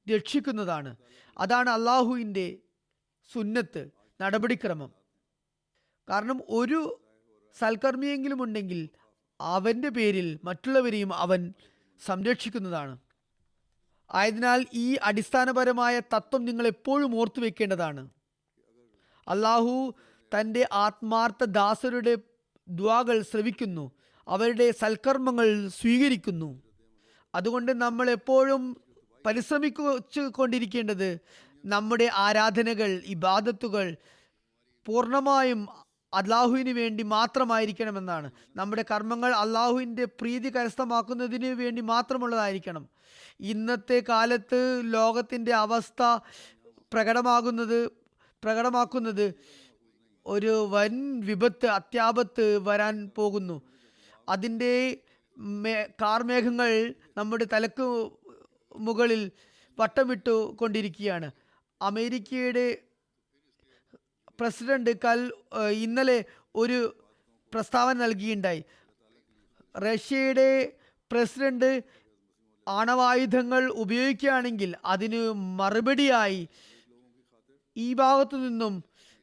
രക്ഷിക്കുന്നതാണ്. അതാണ് അള്ളാഹുവിൻ്റെ സുന്നത്ത്, നടപടിക്രമം. കാരണം ഒരു സൽക്കർമ്മിയെങ്കിലും ഉണ്ടെങ്കിൽ അവൻ്റെ പേരിൽ മറ്റുള്ളവരെയും അവൻ സംരക്ഷിക്കുന്നതാണ്. ആയതിനാൽ ഈ അടിസ്ഥാനപരമായ തത്വം നിങ്ങൾ എപ്പോഴും ഓർത്തു വെക്കേണ്ടതാണ്. അള്ളാഹു തൻ്റെ ആത്മാർത്ഥ ദാസരുടെ ദ്വാകൾ ശ്രവിക്കുന്നു, അവരുടെ സൽക്കർമ്മങ്ങൾ സ്വീകരിക്കുന്നു. അതുകൊണ്ട് നമ്മൾ എപ്പോഴും പരിശ്രമിച്ചു കൊണ്ടിരിക്കേണ്ടത് നമ്മുടെ ആരാധനകൾ, ഇബാദത്തുകൾ പൂർണ്ണമായും അള്ളാഹുവിന് വേണ്ടി മാത്രമായിരിക്കണമെന്നാണ്. നമ്മുടെ കർമ്മങ്ങൾ അള്ളാഹുവിൻ്റെ പ്രീതി കരസ്ഥമാക്കുന്നതിന് വേണ്ടി മാത്രമുള്ളതായിരിക്കണം. ഇന്നത്തെ കാലത്ത് ലോകത്തിൻ്റെ അവസ്ഥ പ്രകടമാക്കുന്നത് ഒരു വൻ വിപത്ത്, അത്യാപത്ത് വരാൻ പോകുന്നു. അതിൻ്റെ കാർമേഘങ്ങൾ നമ്മുടെ തലക്ക് മുകളിൽ വട്ടമിട്ടു കൊണ്ടിരിക്കുകയാണ്. അമേരിക്കയുടെ പ്രസിഡന്റ് ഇന്നലെ ഒരു പ്രസ്താവന നൽകിയിട്ടുണ്ടായി. റഷ്യയുടെ പ്രസിഡന്റ് ആണവായുധങ്ങൾ ഉപയോഗിക്കുകയാണെങ്കിൽ അതിന് മറുപടിയായി ഈ ഭാഗത്തു നിന്നും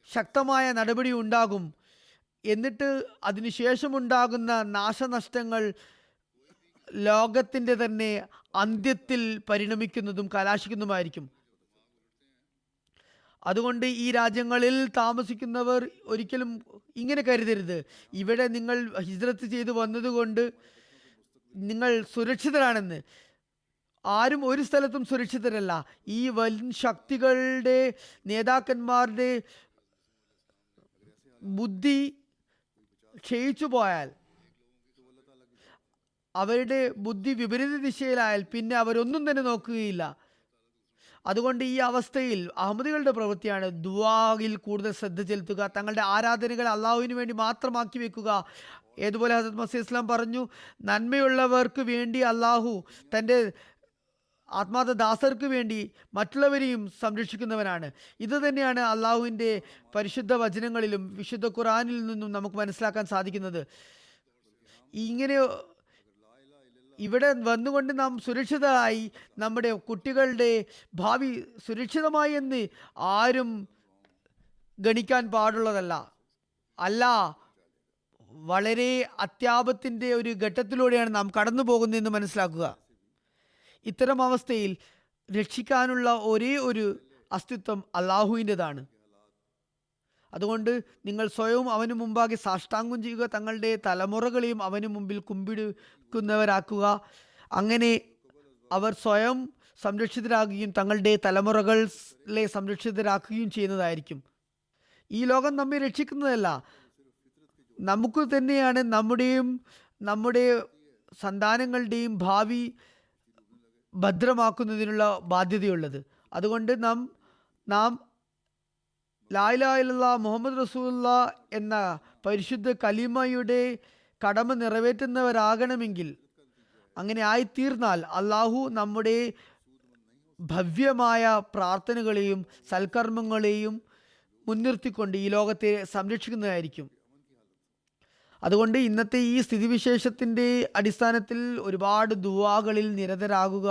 ശക്തമായ നടപടി ഉണ്ടാകും. എന്നിട്ട് അതിനുശേഷമുണ്ടാകുന്ന നാശനഷ്ടങ്ങൾ ലോകത്തിൻ്റെ തന്നെ അന്ത്യത്തിൽ പരിണമിക്കുന്നതും കലാശിക്കുന്നതുമായിരിക്കും. അതുകൊണ്ട് ഈ രാജ്യങ്ങളിൽ താമസിക്കുന്നവർ ഒരിക്കലും ഇങ്ങനെ കരുതരുത്, ഇവിടെ നിങ്ങൾ ഹിജ്റത്ത് ചെയ്തു വന്നതുകൊണ്ട് നിങ്ങൾ സുരക്ഷിതരാണെന്ന്. ആരും ഒരു സ്ഥലത്തും സുരക്ഷിതരല്ല. ഈ വൻ ശക്തികളുടെ നേതാക്കന്മാരുടെ ബുദ്ധി ക്ഷയിച്ചു പോയാൽ, അവരുടെ ബുദ്ധി വിപരീത ദിശയിലായാൽ പിന്നെ അവരൊന്നും തന്നെ നോക്കുകയില്ല. അതുകൊണ്ട് ഈ അവസ്ഥയിൽ അഹമ്മദികളുടെ പ്രവൃത്തിയാണ് ദുആയിൽ കൂടുതൽ ശ്രദ്ധ ചെലുത്തുക, തങ്ങളുടെ ആരാധനകൾ അള്ളാഹുവിന് വേണ്ടി മാത്രമാക്കി വെക്കുക. ഏതുപോലെ ഹസരത്ത് മസീഹ് ഇസ്ലാം പറഞ്ഞു, നന്മയുള്ളവർക്ക് വേണ്ടി അള്ളാഹു തൻ്റെ ആത്മാർത്ഥ ദാസർക്ക് വേണ്ടി മറ്റുള്ളവരെയും സംരക്ഷിക്കുന്നവനാണ്. ഇത് തന്നെയാണ് അള്ളാഹുവിൻ്റെ പരിശുദ്ധ വചനങ്ങളിലും വിശുദ്ധ ഖുർആനിൽ നിന്നും നമുക്ക് മനസ്സിലാക്കാൻ സാധിക്കുന്നത്. ഇങ്ങനെ ഇവിടെ വന്നുകൊണ്ട് നാം സുരക്ഷിതരായി, നമ്മുടെ കുട്ടികളുടെ ഭാവി സുരക്ഷിതമായി എന്ന് ആരും ഗണിക്കാൻ പാടുള്ളതല്ല. വളരെ അത്യാപത്തിൻ്റെ ഒരു ഘട്ടത്തിലൂടെയാണ് നാം കടന്നു പോകുന്നതെന്ന് മനസ്സിലാക്കുക. ഇത്തരം അവസ്ഥയിൽ രക്ഷിക്കാനുള്ള ഒരേ ഒരു അസ്തിത്വം അള്ളാഹുവിൻ്റെതാണ്. അതുകൊണ്ട് നിങ്ങൾ സ്വയവും അവന് മുമ്പാകെ സാഷ്ടാംഗം ചെയ്യുക, തങ്ങളുടെ തലമുറകളെയും അവന് മുമ്പിൽ കുമ്പിടുക്കുന്നവരാക്കുക. അങ്ങനെ അവർ സ്വയം സംരക്ഷിതരാകുകയും തങ്ങളുടെ തലമുറകളെ സംരക്ഷിതരാക്കുകയും ചെയ്യുന്നതായിരിക്കും. ഈ ലോകം നമ്മെ രക്ഷിക്കുന്നതല്ല, നമുക്ക് തന്നെയാണ് നമ്മുടെ സന്താനങ്ങളുടെയും ഭാവി ഭദ്രമാക്കുന്നതിനുള്ള ബാധ്യതയുള്ളത്. അതുകൊണ്ട് നാം ലാ ഇലാഹ ഇല്ലല്ലാഹ് മുഹമ്മദ് റസൂലുള്ളാഹ് എന്ന പരിശുദ്ധ കലിമയുടെ കടമ നിറവേറ്റുന്നവരാകണമെങ്കിൽ, അങ്ങനെ ആയിത്തീർന്നാൽ അള്ളാഹു നമ്മുടെ ഭവ്യമായ പ്രാർത്ഥനകളെയും സൽക്കർമ്മങ്ങളെയും മുൻനിർത്തിക്കൊണ്ട് ഈ ലോകത്തെ സംരക്ഷിക്കുന്നതായിരിക്കും. അതുകൊണ്ട് ഇന്നത്തെ ഈ സ്ഥിതിവിശേഷത്തിൻ്റെ അടിസ്ഥാനത്തിൽ ഒരുപാട് ദുആകളിൽ നിരതരാകുക.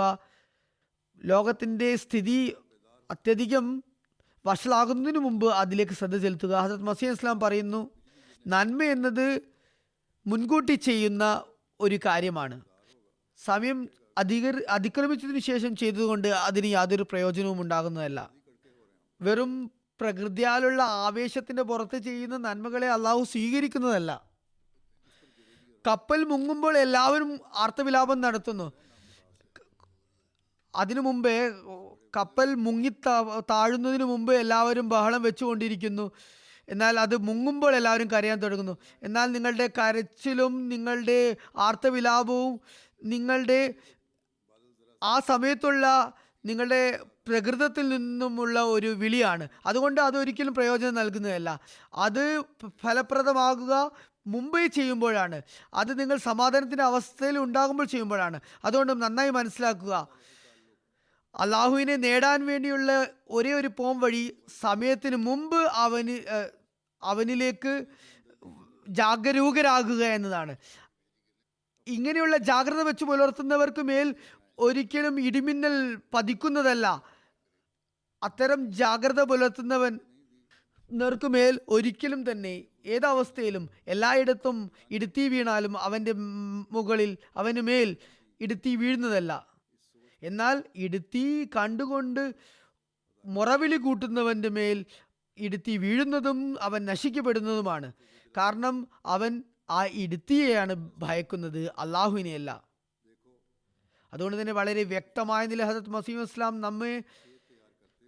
ലോകത്തിൻ്റെ സ്ഥിതി അത്യധികം വഷളാകുന്നതിന് മുമ്പ് അതിലേക്ക് ശ്രദ്ധ ചെലുത്തുക. ഹസരത്ത് മസീഹ് ഇസ്ലാം പറയുന്നു, നന്മ എന്നത് മുൻകൂട്ടി ചെയ്യുന്ന ഒരു കാര്യമാണ്. സമയം അതിക്രമിച്ചതിന് ശേഷം ചെയ്തതുകൊണ്ട് അതിന് യാതൊരു പ്രയോജനവും ഉണ്ടാകുന്നതല്ല. വെറും പ്രകൃതിയാലുള്ള ആവേശത്തിന്റെ പുറത്ത് ചെയ്യുന്ന നന്മകളെ അള്ളാഹു സ്വീകരിക്കുന്നതല്ല. കപ്പൽ മുങ്ങുമ്പോൾ എല്ലാവരും ആർത്തവിലാപം നടത്തുന്നു. അതിനു മുമ്പേ കപ്പൽ മുങ്ങി താഴുന്നതിന് മുമ്പ് എല്ലാവരും ബഹളം വെച്ചുകൊണ്ടിരിക്കുന്നു. എന്നാൽ അത് മുങ്ങുമ്പോൾ എല്ലാവരും കരയാൻ തുടങ്ങുന്നു. എന്നാൽ നിങ്ങളുടെ കരച്ചിലും നിങ്ങളുടെ ആർത്തവിലാപവും നിങ്ങളുടെ ആ സമയത്തുള്ള നിങ്ങളുടെ പ്രകൃതത്തിൽ നിന്നുമുള്ള ഒരു വിളിയാണ്. അതുകൊണ്ട് അതൊരിക്കലും പ്രയോജനം നൽകുന്നതല്ല. അത് ഫലപ്രദമാകുക മുമ്പേ ചെയ്യുമ്പോഴാണ്, അത് നിങ്ങൾ സമാധാനത്തിൻ്റെ അവസ്ഥയിൽ ഉണ്ടാകുമ്പോൾ ചെയ്യുമ്പോഴാണ്. അതുകൊണ്ട് നന്നായി മനസ്സിലാക്കുക, അള്ളാഹുവിനെ നേടാൻ വേണ്ടിയുള്ള ഒരേ ഒരു പോം വഴി സമയത്തിന് മുമ്പ് അവനിലേക്ക് ജാഗരൂകരാകുക എന്നതാണ്. ഇങ്ങനെയുള്ള ജാഗ്രത വെച്ച് പുലർത്തുന്നവർക്ക് മേൽ ഒരിക്കലും ഇടിമിന്നൽ പതിക്കുന്നതല്ല. അത്തരം ജാഗ്രത പുലർത്തുന്നവർക്ക് മേൽ ഒരിക്കലും തന്നെ ഏതവസ്ഥയിലും എല്ലായിടത്തും ഇടുത്തി വീണാലും അവന് മേൽ ഇടുത്തി വീഴുന്നതല്ല. എന്നാൽ ഇടുത്തി കണ്ടുകൊണ്ട് മുറവിളി കൂട്ടുന്നവൻ്റെ മേൽ ഇടുത്തി വീഴുന്നതും അവൻ നശിക്കപ്പെടുന്നതുമാണ്. കാരണം അവൻ ആ ഇടുത്തിയെയാണ് ഭയക്കുന്നത്, അള്ളാഹുവിനെയല്ല. അതുകൊണ്ട് തന്നെ വളരെ വ്യക്തമായ നില ഹസരത്ത് മസീഹ് ഇസ്ലാം നമ്മെ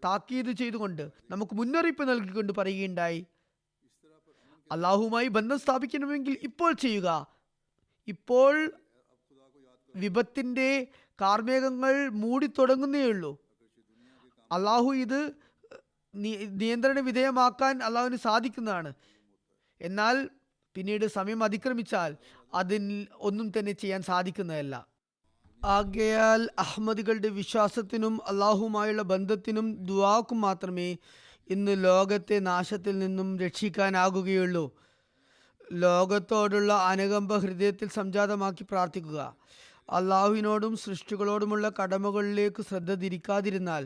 താക്കീത് ചെയ്തുകൊണ്ട് നമുക്ക് മുന്നറിയിപ്പ് നൽകിക്കൊണ്ട് പറയുകയുണ്ടായി, അള്ളാഹുവുമായി ബന്ധം സ്ഥാപിക്കണമെങ്കിൽ ഇപ്പോൾ ചെയ്യുക. ഇപ്പോൾ വിപത്തിൻ്റെ കാർമേഘങ്ങൾ മൂടിത്തുടങ്ങുന്നേയുള്ളൂ. അള്ളാഹു ഇത് നിയന്ത്രണ വിധേയമാക്കാൻ അള്ളാഹുവിന് സാധിക്കുന്നതാണ്. എന്നാൽ പിന്നീട് സമയം അതിക്രമിച്ചാൽ അതിന് ഒന്നും തന്നെ ചെയ്യാൻ സാധിക്കുന്നതല്ല. ആകയാൽ അഹമ്മദികളുടെ വിശ്വാസത്തിനും അള്ളാഹുവുമായുള്ള ബന്ധത്തിനും ദുആക്കും മാത്രമേ ഇന്ന് ലോകത്തെ നാശത്തിൽ നിന്നും രക്ഷിക്കാനാകുകയുള്ളൂ. ലോകത്തോടുള്ള അനുകമ്പ ഹൃദയത്തിൽ സംജാതമാക്കി പ്രാർത്ഥിക്കുക. അള്ളാഹുവിനോടും സൃഷ്ടികളോടുമുള്ള കടമകളിലേക്ക് ശ്രദ്ധ തിരിക്കാതിരുന്നാൽ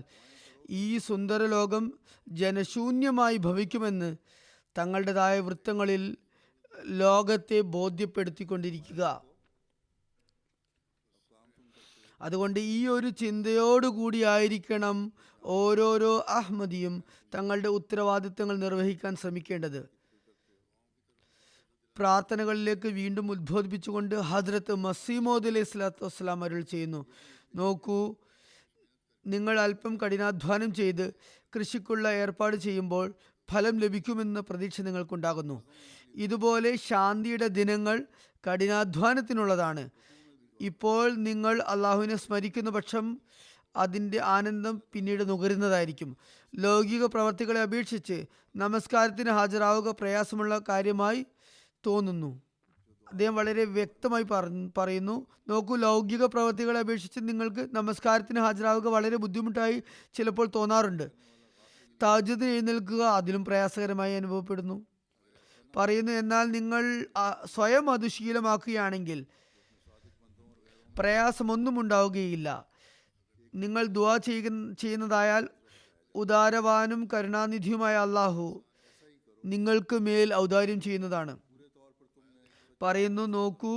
ഈ സുന്ദര ലോകം ജനശൂന്യമായി ഭവിക്കുമെന്ന് തങ്ങളുടേതായ വൃത്തങ്ങളിൽ ലോകത്തെ ബോധ്യപ്പെടുത്തിക്കൊണ്ടിരിക്കുക. അതുകൊണ്ട് ഈ ഒരു ചിന്തയോടുകൂടിയായിരിക്കണം ഓരോരോ അഹമ്മദിയും തങ്ങളുടെ ഉത്തരവാദിത്തങ്ങൾ നിർവഹിക്കാൻ ശ്രമിക്കേണ്ടത്. പ്രാർത്ഥനകളിലേക്ക് വീണ്ടും ഉദ്ബോധിപ്പിച്ചുകൊണ്ട് ഹദ്രത്ത് മസീമോദ് അലൈഹി സ്വലാത്തു വസ്സലാം അരുൾ ചെയ്യുന്നു, നോക്കൂ, നിങ്ങൾ അല്പം കഠിനാധ്വാനം ചെയ്ത് കൃഷിക്കുള്ള ഏർപ്പാട് ചെയ്യുമ്പോൾ ഫലം ലഭിക്കുമെന്ന പ്രതീക്ഷ നിങ്ങൾക്കുണ്ടാകുന്നു. ഇതുപോലെ ശാന്തിയുടെ ദിനങ്ങൾ കഠിനാധ്വാനത്തിനുള്ളതാണ്. ഇപ്പോൾ നിങ്ങൾ അള്ളാഹുവിനെ സ്മരിക്കുന്ന പക്ഷം അതിൻ്റെ ആനന്ദം പിന്നീട് നുകരുന്നതായിരിക്കും. ലൗകിക പ്രവർത്തികളെ അപേക്ഷിച്ച് നമസ്കാരത്തിന് ഹാജരാവുക പ്രയാസമുള്ള കാര്യമായി തോന്നുന്നു. അദ്ദേഹം വളരെ വ്യക്തമായി പറയുന്നു, നോക്കൂ, ലൗകിക പ്രവർത്തികളെ അപേക്ഷിച്ച് നിങ്ങൾക്ക് നമസ്കാരത്തിന് ഹാജരാവുക വളരെ ബുദ്ധിമുട്ടായി ചിലപ്പോൾ തോന്നാറുണ്ട്. തഹജ്ജുദിന് എഴുന്നേൽക്കുക അതിലും പ്രയാസകരമായി അനുഭവപ്പെടുന്നു പറയുന്നു. എന്നാൽ നിങ്ങൾ സ്വയം അത് ശീലമാക്കുകയാണെങ്കിൽ പ്രയാസമൊന്നും ഉണ്ടാവുകയില്ല. നിങ്ങൾ ദുആ ചെയ്യുന്നതായാൽ ഉദാരവാനും കരുണാനിധിയുമായ അള്ളാഹു നിങ്ങൾക്ക് മേൽ ഔദാര്യം ചെയ്യുന്നതാണ്. പറയുന്നു, നോക്കൂ,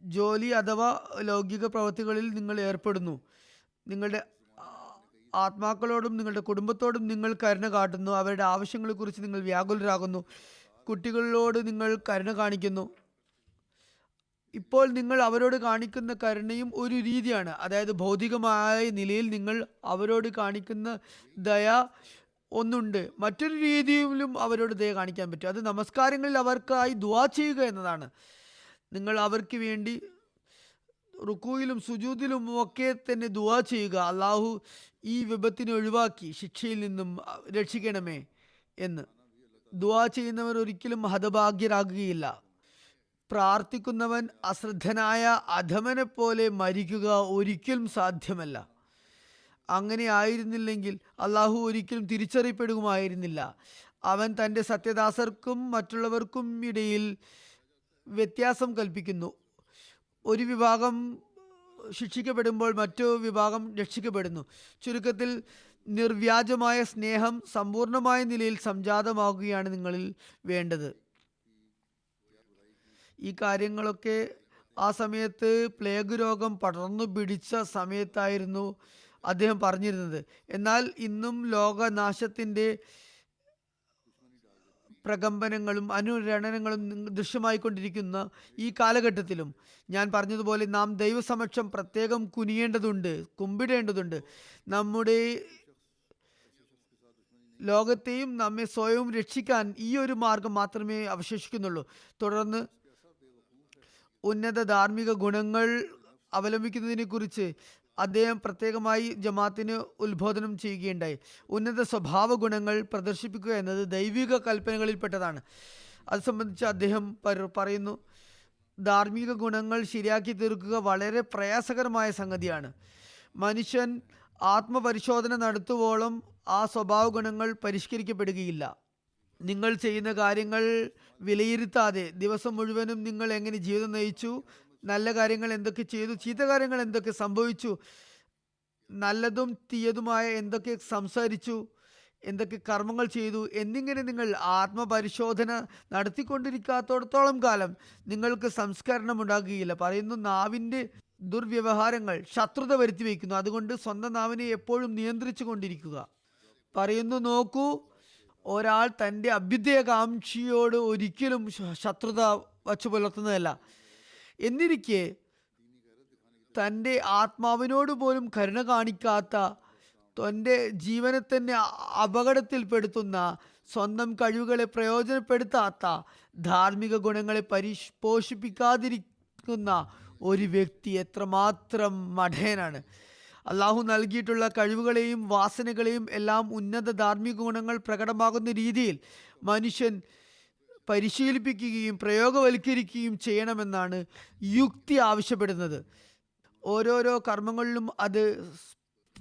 ജോലി അഥവാ ലൗകിക പ്രവൃത്തികളിൽ നിങ്ങൾ ഏർപ്പെടുന്നു. നിങ്ങളുടെ ആത്മാക്കളോടും നിങ്ങളുടെ കുടുംബത്തോടും നിങ്ങൾ കരുണ കാട്ടുന്നു. അവരുടെ ആവശ്യങ്ങളെക്കുറിച്ച് നിങ്ങൾ വ്യാകുലരാകുന്നു. കുട്ടികളോട് നിങ്ങൾ കരുണ കാണിക്കുന്നു. ഇപ്പോൾ നിങ്ങൾ അവരോട് കാണിക്കുന്ന കരുണയും ഒരു രീതിയാണ്. അതായത് ഭൗതികമായ നിലയിൽ നിങ്ങൾ അവരോട് കാണിക്കുന്ന ദയ ഒന്നുണ്ട്. മറ്റൊരു രീതിയിലും അവരോട് ദയ കാണിക്കാൻ പറ്റും. അത് നമസ്കാരങ്ങളിൽ അവർക്കായി ദുആ ചെയ്യുക എന്നതാണ്. നിങ്ങൾ അവർക്ക് വേണ്ടി റുക്കൂയിലും സുജൂദിലും ഒക്കെ തന്നെ ദുആ ചെയ്യുക. അള്ളാഹു ഈ വിപത്തിനെ ഒഴിവാക്കി ശിക്ഷയിൽ നിന്നും രക്ഷിക്കണമേ എന്ന്. ദുആ ചെയ്യുന്നവർ ഒരിക്കലും ഹതഭാഗ്യരാകുകയില്ല. പ്രാർത്ഥിക്കുന്നവൻ അശ്രദ്ധനായ അധമനെ പോലെ മരിക്കുക ഒരിക്കലും സാധ്യമല്ല. അങ്ങനെ ആയിരുന്നില്ലെങ്കിൽ അള്ളാഹു ഒരിക്കലും തിരിച്ചറിയപ്പെടുമായിരുന്നില്ല. അവൻ തൻ്റെ സത്യദാസർക്കും മറ്റുള്ളവർക്കും ഇടയിൽ വ്യത്യാസം കൽപ്പിക്കുന്നു. ഒരു വിഭാഗം ശിക്ഷിക്കപ്പെടുമ്പോൾ മറ്റു വിഭാഗം രക്ഷിക്കപ്പെടുന്നു. ചുരുക്കത്തിൽ നിർവ്യാജമായ സ്നേഹം സമ്പൂർണമായ നിലയിൽ സംജാതമാകുകയാണ് നിങ്ങളിൽ വേണ്ടത്. ഈ കാര്യങ്ങളൊക്കെ ആ സമയത്ത് പ്ലേഗ് രോഗം പടർന്നു പിടിച്ച സമയത്തായിരുന്നു അദ്ദേഹം പറഞ്ഞിരുന്നത്. എന്നാൽ ഇന്നും ലോകനാശത്തിൻ്റെ പ്രകമ്പനങ്ങളും അനുരണനങ്ങളും ദൃശ്യമായിക്കൊണ്ടിരിക്കുന്ന ഈ കാലഘട്ടത്തിലും ഞാൻ പറഞ്ഞതുപോലെ നാം ദൈവസമക്ഷം പ്രത്യേകം കുമ്പിടേണ്ടതുണ്ട്. നമ്മുടെ ലോകത്തെയും നമ്മെ സ്വയവും രക്ഷിക്കാൻ ഈ ഒരു മാർഗം മാത്രമേ അവശേഷിക്കുന്നുള്ളൂ. തുടർന്ന് ഉന്നത ധാർമ്മിക ഗുണങ്ങൾ അവലംബിക്കുന്നതിനെ കുറിച്ച് അദ്ദേഹം പ്രത്യേകമായി ജമാഅത്തിന് ഉത്ബോധനം ചെയ്യുകയുണ്ടായി. ഉന്നത സ്വഭാവ ഗുണങ്ങൾ പ്രദർശിപ്പിക്കുക എന്നത് ദൈവിക കൽപ്പനകളിൽപ്പെട്ടതാണ്. അത് സംബന്ധിച്ച് അദ്ദേഹം പറയുന്നു, ധാർമ്മിക ഗുണങ്ങൾ ശരിയാക്കി തീർക്കുക വളരെ പ്രയാസകരമായ സംഗതിയാണ്. മനുഷ്യൻ ആത്മപരിശോധന നടത്തുവോളം ആ സ്വഭാവ ഗുണങ്ങൾ പരിഷ്കരിക്കപ്പെടുകയില്ല. നിങ്ങൾ ചെയ്യുന്ന കാര്യങ്ങൾ വിലയിരുത്താതെ ദിവസം മുഴുവനും നിങ്ങൾ എങ്ങനെ ജീവിതം നയിച്ചു, നല്ല കാര്യങ്ങൾ എന്തൊക്കെ ചെയ്തു, ചീത്ത കാര്യങ്ങൾ എന്തൊക്കെ സംഭവിച്ചു, നല്ലതും തീയതുമായ എന്തൊക്കെ സംസാരിച്ചു, എന്തൊക്കെ കർമ്മങ്ങൾ ചെയ്തു എന്നിങ്ങനെ നിങ്ങൾ ആത്മപരിശോധന നടത്തിക്കൊണ്ടിരിക്കാത്തോടത്തോളം കാലം നിങ്ങൾക്ക് സംസ്കരണം ഉണ്ടാകുകയില്ല. പറയുന്നു, നാവിൻ്റെ ദുർവ്യവഹാരങ്ങൾ ശത്രുത വരുത്തി വയ്ക്കുന്നു. അതുകൊണ്ട് സ്വന്തം നാവിനെ എപ്പോഴും നിയന്ത്രിച്ചു കൊണ്ടിരിക്കുക. പറയുന്നു, നോക്കൂ, ഒരാൾ തൻ്റെ അഭ്യുദയകാംക്ഷിയോട് ഒരിക്കലും ശത്രുത വച്ചു പുലർത്തുന്നതല്ല. എന്നിരിക്കെ തൻ്റെ ആത്മാവിനോട് പോലും കരുണ കാണിക്കാത്ത, തൻ്റെ ജീവനെ തന്നെ അപകടത്തിൽപ്പെടുത്തുന്ന, സ്വന്തം കഴിവുകളെ പ്രയോജനപ്പെടുത്താത്ത, ധാർമ്മിക ഗുണങ്ങളെ പോഷിപ്പിക്കാതിരിക്കുന്ന ഒരു വ്യക്തി എത്രമാത്രം മഠയനാണ്. അള്ളാഹു നൽകിയിട്ടുള്ള കഴിവുകളെയും വാസനകളെയും എല്ലാം ഉന്നത ധാർമ്മിക ഗുണങ്ങൾ പ്രകടമാകുന്ന രീതിയിൽ മനുഷ്യൻ പരിശീലിപ്പിക്കുകയും പ്രയോഗവൽക്കരിക്കുകയും ചെയ്യണമെന്നാണ് യുക്തി ആവശ്യപ്പെടുന്നത്. ഓരോരോ കർമ്മങ്ങളിലും അത്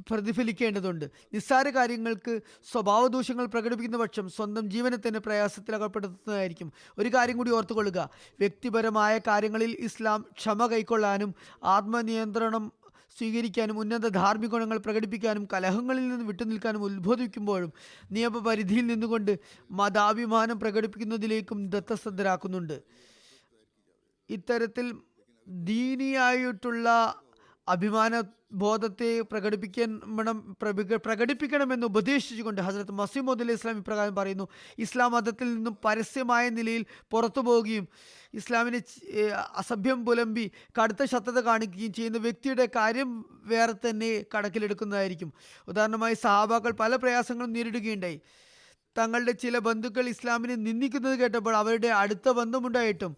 പ്രതിഫലിക്കേണ്ടതുണ്ട്. നിസ്സാര കാര്യങ്ങൾക്ക് സ്വഭാവദൂഷ്യങ്ങൾ പ്രകടിപ്പിക്കുന്ന പക്ഷം സ്വന്തം ജീവനെ തന്നെ പ്രയാസത്തിലകപ്പെടുത്തുന്നതായിരിക്കും. ഒരു കാര്യം കൂടി ഓർത്തുകൊള്ളുക, വ്യക്തിപരമായ കാര്യങ്ങളിൽ ഇസ്ലാം ക്ഷമ കൈക്കൊള്ളാനും ആത്മനിയന്ത്രണം സ്വീകരിക്കാനും ഉന്നത ധാർമ്മിക ഗുണങ്ങൾ പ്രകടിപ്പിക്കാനും കലഹങ്ങളിൽ നിന്ന് വിട്ടുനിൽക്കാനും ഉത്ബോധിക്കുമ്പോഴും നിയമപരിധിയിൽ നിന്നുകൊണ്ട് മതാഭിമാനം പ്രകടിപ്പിക്കുന്നതിലേക്കും ദത്തശ്രദ്ധരാക്കുന്നുണ്ട്. ഇത്തരത്തിൽ അഭിമാന ബോധത്തെ പ്രകടിപ്പിക്കണമെന്ന് ഉപദേശിച്ചുകൊണ്ട് ഹസ്രത്ത് മസീഹ് മൗഊദ് അലൈഹി ഇസ്ലാം ഇപ്രകാരം പറയുന്നു, ഇസ്ലാം മതത്തിൽ നിന്നും പരസ്യമായ നിലയിൽ പുറത്തു പോവുകയും ഇസ്ലാമിനെ അസഭ്യം പുലമ്പി കടുത്ത ശത്രുത കാണിക്കുകയും ചെയ്യുന്ന വ്യക്തിയുടെ കാര്യം വേറെ തന്നെ കണക്കിലെടുക്കുന്നതായിരിക്കും. ഉദാഹരണമായി സഹാബാക്കൾ പല പ്രയാസങ്ങളും നേരിടുകയുണ്ടായി. തങ്ങളുടെ ചില ബന്ധുക്കൾ ഇസ്ലാമിനെ നിന്ദിക്കുന്നത് കേട്ടപ്പോൾ അവരുടെ അടുത്ത ബന്ധമുണ്ടായിട്ടും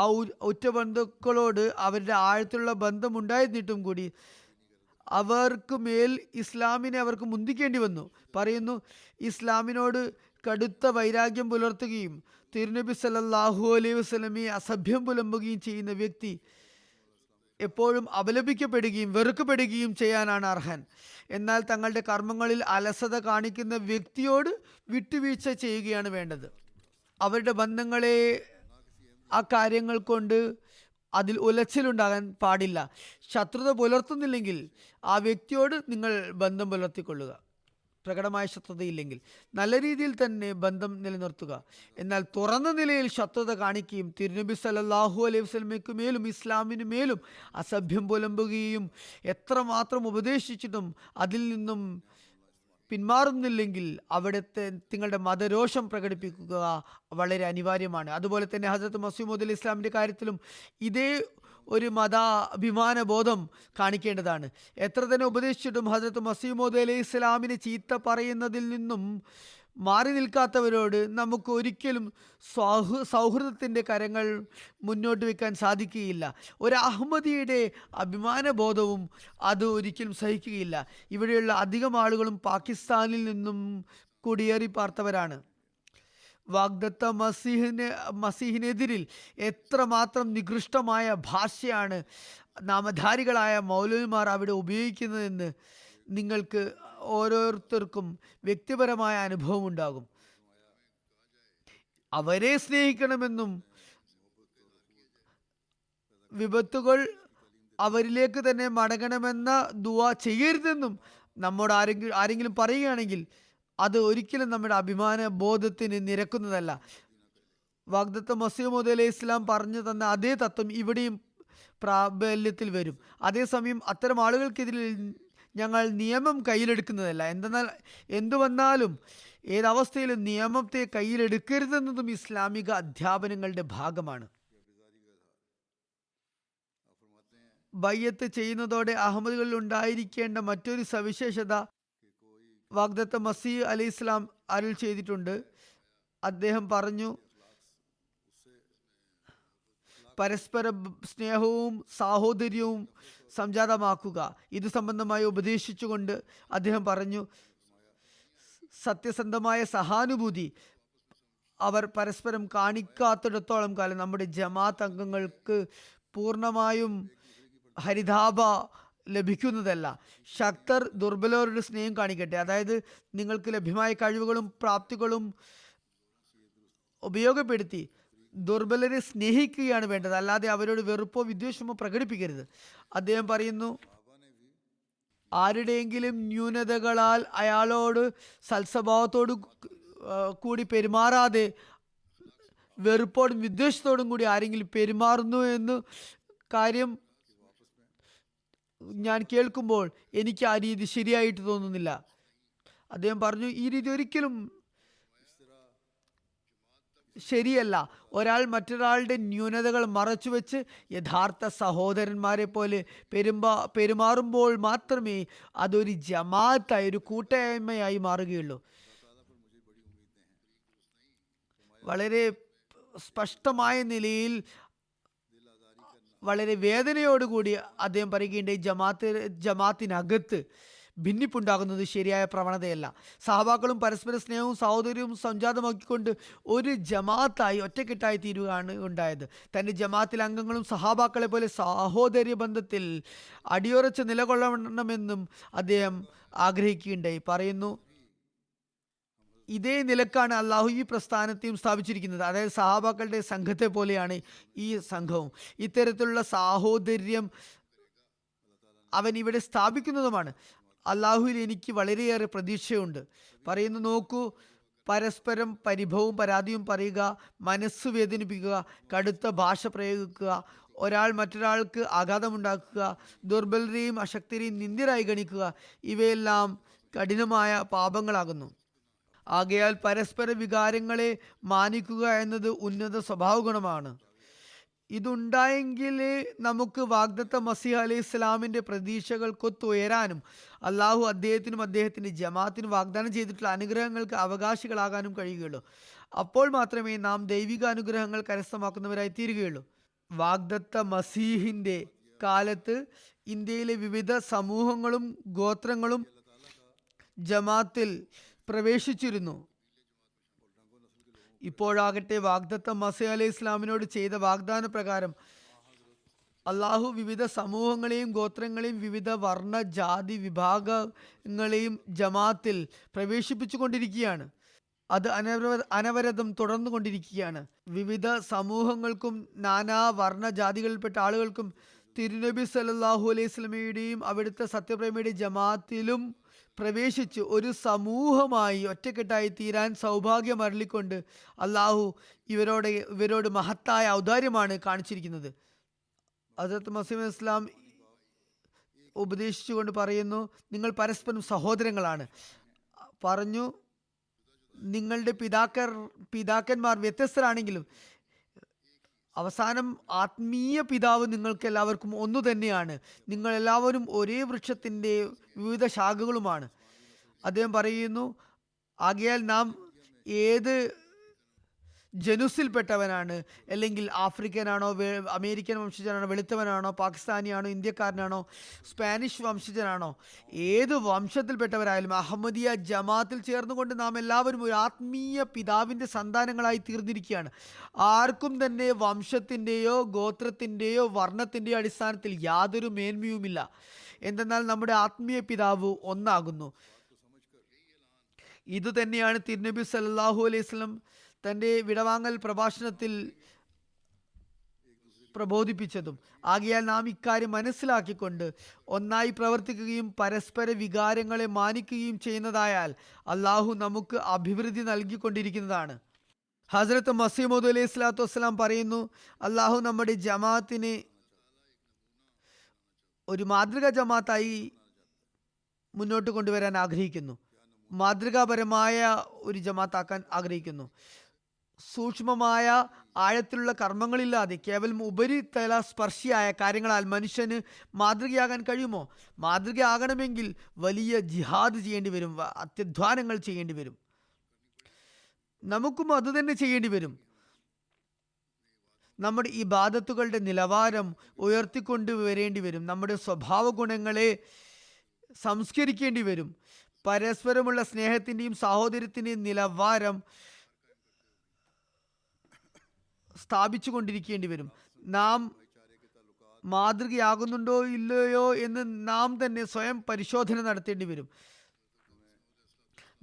ആ ഉറ്റ ബന്ധുക്കളോട് അവരുടെ ആഴത്തിലുള്ള ബന്ധമുണ്ടായിരുന്നിട്ടും കൂടി അവർക്ക് മേൽ ഇസ്ലാമിനെ അവർക്ക് മുന്തിക്കേണ്ടി വന്നു. പറയുന്നു, ഇസ്ലാമിനോട് കടുത്ത വൈരാഗ്യം പുലർത്തുകയും തിരുനബി സല്ലല്ലാഹു അലൈഹി വസല്ലമയെ അസഭ്യം പുലമ്പുകയും ചെയ്യുന്ന വ്യക്തി എപ്പോഴും അപലപിക്കപ്പെടുകയും വെറുക്കപ്പെടുകയും ചെയ്യാനാണ് അർഹൻ. എന്നാൽ തങ്ങളുടെ കർമ്മങ്ങളിൽ അലസത കാണിക്കുന്ന വ്യക്തിയോട് വിട്ടുവീഴ്ച ചെയ്യുകയാണ് വേണ്ടത്. അവരുടെ ബന്ധങ്ങളെ ആ കാര്യങ്ങൾ കൊണ്ട് അതിൽ ഉലച്ചിലുണ്ടാകാൻ പാടില്ല. ശത്രുത പുലർത്തുന്നില്ലെങ്കിൽ ആ വ്യക്തിയോട് നിങ്ങൾ ബന്ധം പുലർത്തിക്കൊള്ളുക. പ്രകടമായ ശത്രുതയില്ലെങ്കിൽ നല്ല രീതിയിൽ തന്നെ ബന്ധം നിലനിർത്തുക. എന്നാൽ തുറന്ന നിലയിൽ ശത്രുത കാണിക്കുകയും തിരുനബി സല്ലല്ലാഹു അലൈഹി വസല്ലമയ്ക്ക് മേലും ഇസ്ലാമിന് മേലും അസഭ്യം പുലമ്പുകയും എത്രമാത്രം ഉപദേശിച്ചിട്ടും അതിൽ നിന്നും പിന്മാറുന്നില്ലെങ്കിൽ അവിടുത്തെ നിങ്ങളുടെ മതരോഷം പ്രകടിപ്പിക്കുക വളരെ അനിവാര്യമാണ്. അതുപോലെ തന്നെ ഹസ്രത്ത് മസീഹ് മൗഊദ് ഇസ്ലാമിൻ്റെ കാര്യത്തിലും ഇതേ ഒരു മതാഭിമാന ബോധം കാണിക്കേണ്ടതാണ്. എത്ര തന്നെ ഉപദേശിച്ചിട്ടും ഹസ്രത്ത് മസീഹ് മൗഊദ് അലൈഹി ഇസ്ലാമിനെ ചീത്ത പറയുന്നതിൽ നിന്നും മാറി നിൽക്കാത്തവരോട് നമുക്ക് ഒരിക്കലും സൗഹൃദത്തിൻ്റെ കരങ്ങൾ മുന്നോട്ട് വെക്കാൻ സാധിക്കുകയില്ല. ഒരു അഹമ്മദിയുടെ അഭിമാനബോധവും അത് ഒരിക്കലും സഹിക്കുകയില്ല. ഇവിടെയുള്ള അധികം ആളുകളും പാകിസ്ഥാനിൽ നിന്നും കുടിയേറി പാർത്തവരാണ്. വാഗ്ദത്ത മസീഹിനെതിരിൽ എത്രമാത്രം നികൃഷ്ടമായ ഭാഷയാണ് നാമധാരികളായ മൗലവിമാർ അവിടെ ഉപയോഗിക്കുന്നതെന്ന് നിങ്ങൾക്ക് ഓരോരുത്തർക്കും വ്യക്തിപരമായ അനുഭവം ഉണ്ടാകും. അവരെ സ്നേഹിക്കണമെന്നും വിപത്തുകൾ അവരിലേക്ക് തന്നെ മടങ്ങണമെന്ന ദുആ ചെയ്യരുതെന്നും നമ്മോട് ആരെങ്കിലും പറയുകയാണെങ്കിൽ അത് ഒരിക്കലും നമ്മുടെ അഭിമാന ബോധത്തിന് നിരക്കുന്നതല്ല. വാഗ്ദത്ത മസീഹ് മൗഊദ് അലൈഹി ഇസ്ലാം പറഞ്ഞു തന്ന അതേ തത്വം ഇവിടെയും പ്രാബല്യത്തിൽ വരും. അതേസമയം അത്തരം ആളുകൾക്കെതിരെ ഞങ്ങൾ നിയമം കയ്യിലെടുക്കുന്നതല്ല. എന്തെന്നാൽ എന്തു വന്നാലും ഏതവസ്ഥയിലും നിയമത്തെ കയ്യിലെടുക്കരുതെന്നതും ഇസ്ലാമിക അധ്യാപനങ്ങളുടെ ഭാഗമാണ്. ബയ്യത്ത് ചെയ്യുന്നതോടെ അഹമ്മദികളിൽ ഉണ്ടായിരിക്കേണ്ട മറ്റൊരു സവിശേഷത വാഗ്ദത്ത മസീഹ് അലൈഹി ഇസ്ലാം അരുൾ ചെയ്തിട്ടുണ്ട്. അദ്ദേഹം പറഞ്ഞു, പരസ്പര സ്നേഹവും സാഹോദര്യവും സംജാതമാക്കുക. ഇത് സംബന്ധമായി ഉപദേശിച്ചുകൊണ്ട് അദ്ദേഹം പറഞ്ഞു, സത്യസന്ധമായ സഹാനുഭൂതി അവർ പരസ്പരം കാണിക്കാത്തിടത്തോളം കാലം നമ്മുടെ ജമാഅത്ത് അംഗങ്ങൾക്ക് പൂർണ്ണമായും ഹരിതാഭ ലഭിക്കുന്നതല്ല. ശക്തർ ദുർബലരുടെ സ്നേഹം കാണിക്കട്ടെ. അതായത് നിങ്ങൾക്ക് ലഭ്യമായ കഴിവുകളും പ്രാപ്തികളും ഉപയോഗപ്പെടുത്തി ദുർബലരെ സ്നേഹിക്കുകയാണ് വേണ്ടത്, അല്ലാതെ അവരോട് വെറുപ്പോ വിദ്വേഷമോ പ്രകടിപ്പിക്കരുത്. അദ്ദേഹം പറയുന്നു, ആരുടെയെങ്കിലും ന്യൂനതകളാൽ അയാളോട് സൽസ്വഭാവത്തോടു കൂടി പെരുമാറാതെ വെറുപ്പോടും വിദ്വേഷത്തോടും കൂടി ആരെങ്കിലും പെരുമാറുന്നു എന്ന് കാര്യം ഞാൻ കേൾക്കുമ്പോൾ എനിക്ക് ആ രീതി ശരിയായിട്ട് തോന്നുന്നില്ല. അദ്ദേഹം പറഞ്ഞു, ഈ രീതി ഒരിക്കലും ശരിയല്ല. ഒരാൾ മറ്റൊരാളുടെ ന്യൂനതകൾ മറച്ചുവെച്ച് യഥാർത്ഥ സഹോദരന്മാരെ പോലെ പെരുമാറുമ്പോൾ മാത്രമേ അതൊരു ജമാഅത്തായി, ഒരു കൂട്ടായ്മയായി മാറുകയുള്ളൂ. വളരെ സ്പഷ്ടമായ നിലയിൽ വളരെ വേദനയോടുകൂടി അദ്ദേഹം പറയുകയുണ്ടായി, ജമാഅത്തിനകത്ത് ഭിന്നിപ്പുണ്ടാകുന്നത് ശരിയായ പ്രവണതയല്ല. സഹാബാക്കളും പരസ്പര സ്നേഹവും സഹോദര്യവും സംജാതമാക്കിക്കൊണ്ട് ഒരു ജമാഅത്തായി ഒറ്റക്കെട്ടായി തീരുകയാണ് ഉണ്ടായത്. തൻ്റെ ജമാഅത്തിലെ അംഗങ്ങളും സഹാബാക്കളെ പോലെ സഹോദര്യ ബന്ധത്തിൽ അടിയുറച്ച് നിലകൊള്ളണമെന്നും അദ്ദേഹം ആഗ്രഹിക്കുകയുണ്ടായി. പറയുന്നു, ഇതേ നിലക്കാണ് അള്ളാഹു ഈ പ്രസ്ഥാനത്തെയും സ്ഥാപിച്ചിരിക്കുന്നത്. അതായത് സഹാബാക്കളുടെ സംഘത്തെ പോലെയാണ് ഈ സംഘവും. ഇത്തരത്തിലുള്ള സാഹോദര്യം അവൻ ഇവിടെ സ്ഥാപിക്കുന്നതുമാണ്. അള്ളാഹുവിൽ എനിക്ക് വളരെയേറെ പ്രതീക്ഷയുണ്ട്. പറയുന്നു, നോക്കൂ, പരസ്പരം പരിഭവവും പരാതിയും പറയുക, മനസ്സ് വേദനിപ്പിക്കുക, കടുത്ത ഭാഷ പ്രയോഗിക്കുക, ഒരാൾ മറ്റൊരാൾക്ക് ആഘാതമുണ്ടാക്കുക, ദുർബലരെയും അശക്തരെയും നിന്ദ്യരായി ഗണിക്കുക, ഇവയെല്ലാം കഠിനമായ പാപങ്ങളാകുന്നു. ആകയാൽ പരസ്പര വികാരങ്ങളെ മാനിക്കുക എന്നത് ഉന്നത സ്വഭാവ ഗുണമാണ്. ഇതുണ്ടായെങ്കിൽ നമുക്ക് വാഗ്ദത്ത മസീഹ് അലൈഹി ഇസ്ലാമിൻ്റെ പ്രതീക്ഷകൾക്കൊത്തുയരാനും അള്ളാഹു അദ്ദേഹത്തിനും അദ്ദേഹത്തിൻ്റെ ജമാഅത്തിനും വാഗ്ദാനം ചെയ്തിട്ടുള്ള അനുഗ്രഹങ്ങൾക്ക് അവകാശികളാകാനും കഴിയുകയുള്ളൂ. അപ്പോൾ മാത്രമേ നാം ദൈവിക അനുഗ്രഹങ്ങൾ കരസ്ഥമാക്കുന്നവരായി തീരുകയുള്ളൂ. വാഗ്ദത്ത മസീഹിൻ്റെ കാലത്ത് ഇന്ത്യയിലെ വിവിധ സമൂഹങ്ങളും ഗോത്രങ്ങളും ജമാഅത്തിൽ പ്രവേശിച്ചിരുന്നു. ഇപ്പോഴാകട്ടെ വാഗ്ദത്ത മസീഹ് അലൈഹി ഇസ്ലാമിനോട് ചെയ്ത വാഗ്ദാന പ്രകാരം അള്ളാഹു വിവിധ സമൂഹങ്ങളെയും ഗോത്രങ്ങളെയും വിവിധ വർണ്ണ ജാതി വിഭാഗങ്ങളെയും ജമാഅത്തിൽ പ്രവേശിപ്പിച്ചു കൊണ്ടിരിക്കുകയാണ്. അത് അനവരതം തുടർന്നു കൊണ്ടിരിക്കുകയാണ്. വിവിധ സമൂഹങ്ങൾക്കും നാനാ വർണ്ണ ജാതികളിൽപ്പെട്ട ആളുകൾക്കും തിരുനബി സല്ലല്ലാഹു അലൈഹി വസല്ലമയുടെയും അവിടുത്തെ സത്യപ്രേമിയുടെ ജമാഅത്തിലും പ്രവേശിച്ച് ഒരു സമൂഹമായി ഒറ്റക്കെട്ടായി തീരാൻ സൗഭാഗ്യം അരുളിക്കൊണ്ട് അള്ളാഹു ഇവരോട് മഹത്തായ ഔദാര്യമാണ് കാണിച്ചിരിക്കുന്നത്. ഹദ്റത്ത് മസീഹ് ഇസ്ലാം ഉപദേശിച്ചുകൊണ്ട് പറയുന്നു, നിങ്ങൾ പരസ്പരം സഹോദരങ്ങളാണ്. പറഞ്ഞു, നിങ്ങളുടെ പിതാക്കന്മാർ വ്യത്യസ്തരാണെങ്കിലും അവസാനം ആത്മീയ പിതാവ് നിങ്ങൾക്ക് എല്ലാവർക്കും ഒന്നു തന്നെയാണ്. നിങ്ങൾ എല്ലാവരും ഒരേ വൃക്ഷത്തിൻ്റെ വിവിധ ശാഖകളുമാണ്. അദ്ദേഹം പറയുന്നു, ആകയാൽ നാം ഏത് ജനുസിൽപ്പെട്ടവനാണ്, അല്ലെങ്കിൽ ആഫ്രിക്കനാണോ, അമേരിക്കൻ വംശജനാണോ, വെളുത്തവനാണോ, പാകിസ്ഥാനിയാണോ, ഇന്ത്യക്കാരനാണോ, സ്പാനിഷ് വംശജനാണോ, ഏത് വംശത്തിൽപ്പെട്ടവരായാലും അഹമ്മദിയ ജമാഅത്തിൽ ചേർന്നുകൊണ്ട് നാം എല്ലാവരും ഒരു ആത്മീയ പിതാവിൻ്റെ സന്താനങ്ങളായി തീർന്നിരിക്കുകയാണ്. ആർക്കും തന്നെ വംശത്തിൻ്റെയോ ഗോത്രത്തിൻ്റെയോ വർണ്ണത്തിൻ്റെയോ അടിസ്ഥാനത്തിൽ യാതൊരു മേന്മയുമില്ല. എന്തെന്നാൽ നമ്മുടെ ആത്മീയ പിതാവ് ഒന്നാകുന്നു. ഇതുതന്നെയാണ് തിരുനബി സല്ലല്ലാഹു അലൈഹി വസല്ലം തൻ്റെ വിടവാങ്ങൽ പ്രഭാഷണത്തിൽ പ്രബോധിപ്പിച്ചതും. ആകയാൽ നാം ഇക്കാര്യം മനസ്സിലാക്കിക്കൊണ്ട് ഒന്നായി പ്രവർത്തിക്കുകയും പരസ്പര വികാരങ്ങളെ മാനിക്കുകയും ചെയ്യുന്നതായാൽ അള്ളാഹു നമുക്ക് അഭിവൃദ്ധി നൽകിക്കൊണ്ടിരിക്കുന്നതാണ്. ഹസ്രത്ത് മസീഹ് മൗഊദ് അലൈഹി സ്വലാത്തു വസ്സലാം പറയുന്നു, അള്ളാഹു നമ്മുടെ ജമാഅത്തിനെ ഒരു മാതൃകാ ജമാഅത്തായി മുന്നോട്ട് കൊണ്ടുവരാൻ ആഗ്രഹിക്കുന്നു, മാതൃകാപരമായ ഒരു ജമാഅത്താക്കാൻ ആഗ്രഹിക്കുന്നു. സൂക്ഷ്മമായ ആഴത്തിലുള്ള കർമ്മങ്ങളില്ലാതെ കേവലം ഉപരിതല സ്പർശിയായ കാര്യങ്ങളാൽ മനുഷ്യന് മാതൃകയാകാൻ കഴിയുമോ? മാതൃകയാകണമെങ്കിൽ വലിയ ജിഹാദ് ചെയ്യേണ്ടി വരും, അത്യധ്വാനങ്ങൾ ചെയ്യേണ്ടി വരും. നമുക്കും അതുതന്നെ ചെയ്യേണ്ടി വരും. നമ്മുടെ ഇബാദത്തുകളുടെ നിലവാരം ഉയർത്തിക്കൊണ്ടുവരേണ്ടി വരും. നമ്മുടെ സ്വഭാവ ഗുണങ്ങളെ സംസ്കരിക്കേണ്ടി വരും. പരസ്പരമുള്ള സ്നേഹത്തിൻ്റെയും സാഹോദര്യത്തിൻ്റെയും നിലവാരം സ്ഥാപിച്ചു കൊണ്ടിരിക്കേണ്ടി വരും. നാം മാതൃകയാകുന്നുണ്ടോ ഇല്ലയോ എന്ന് നാം തന്നെ സ്വയം പരിശോധന നടത്തേണ്ടി വരും.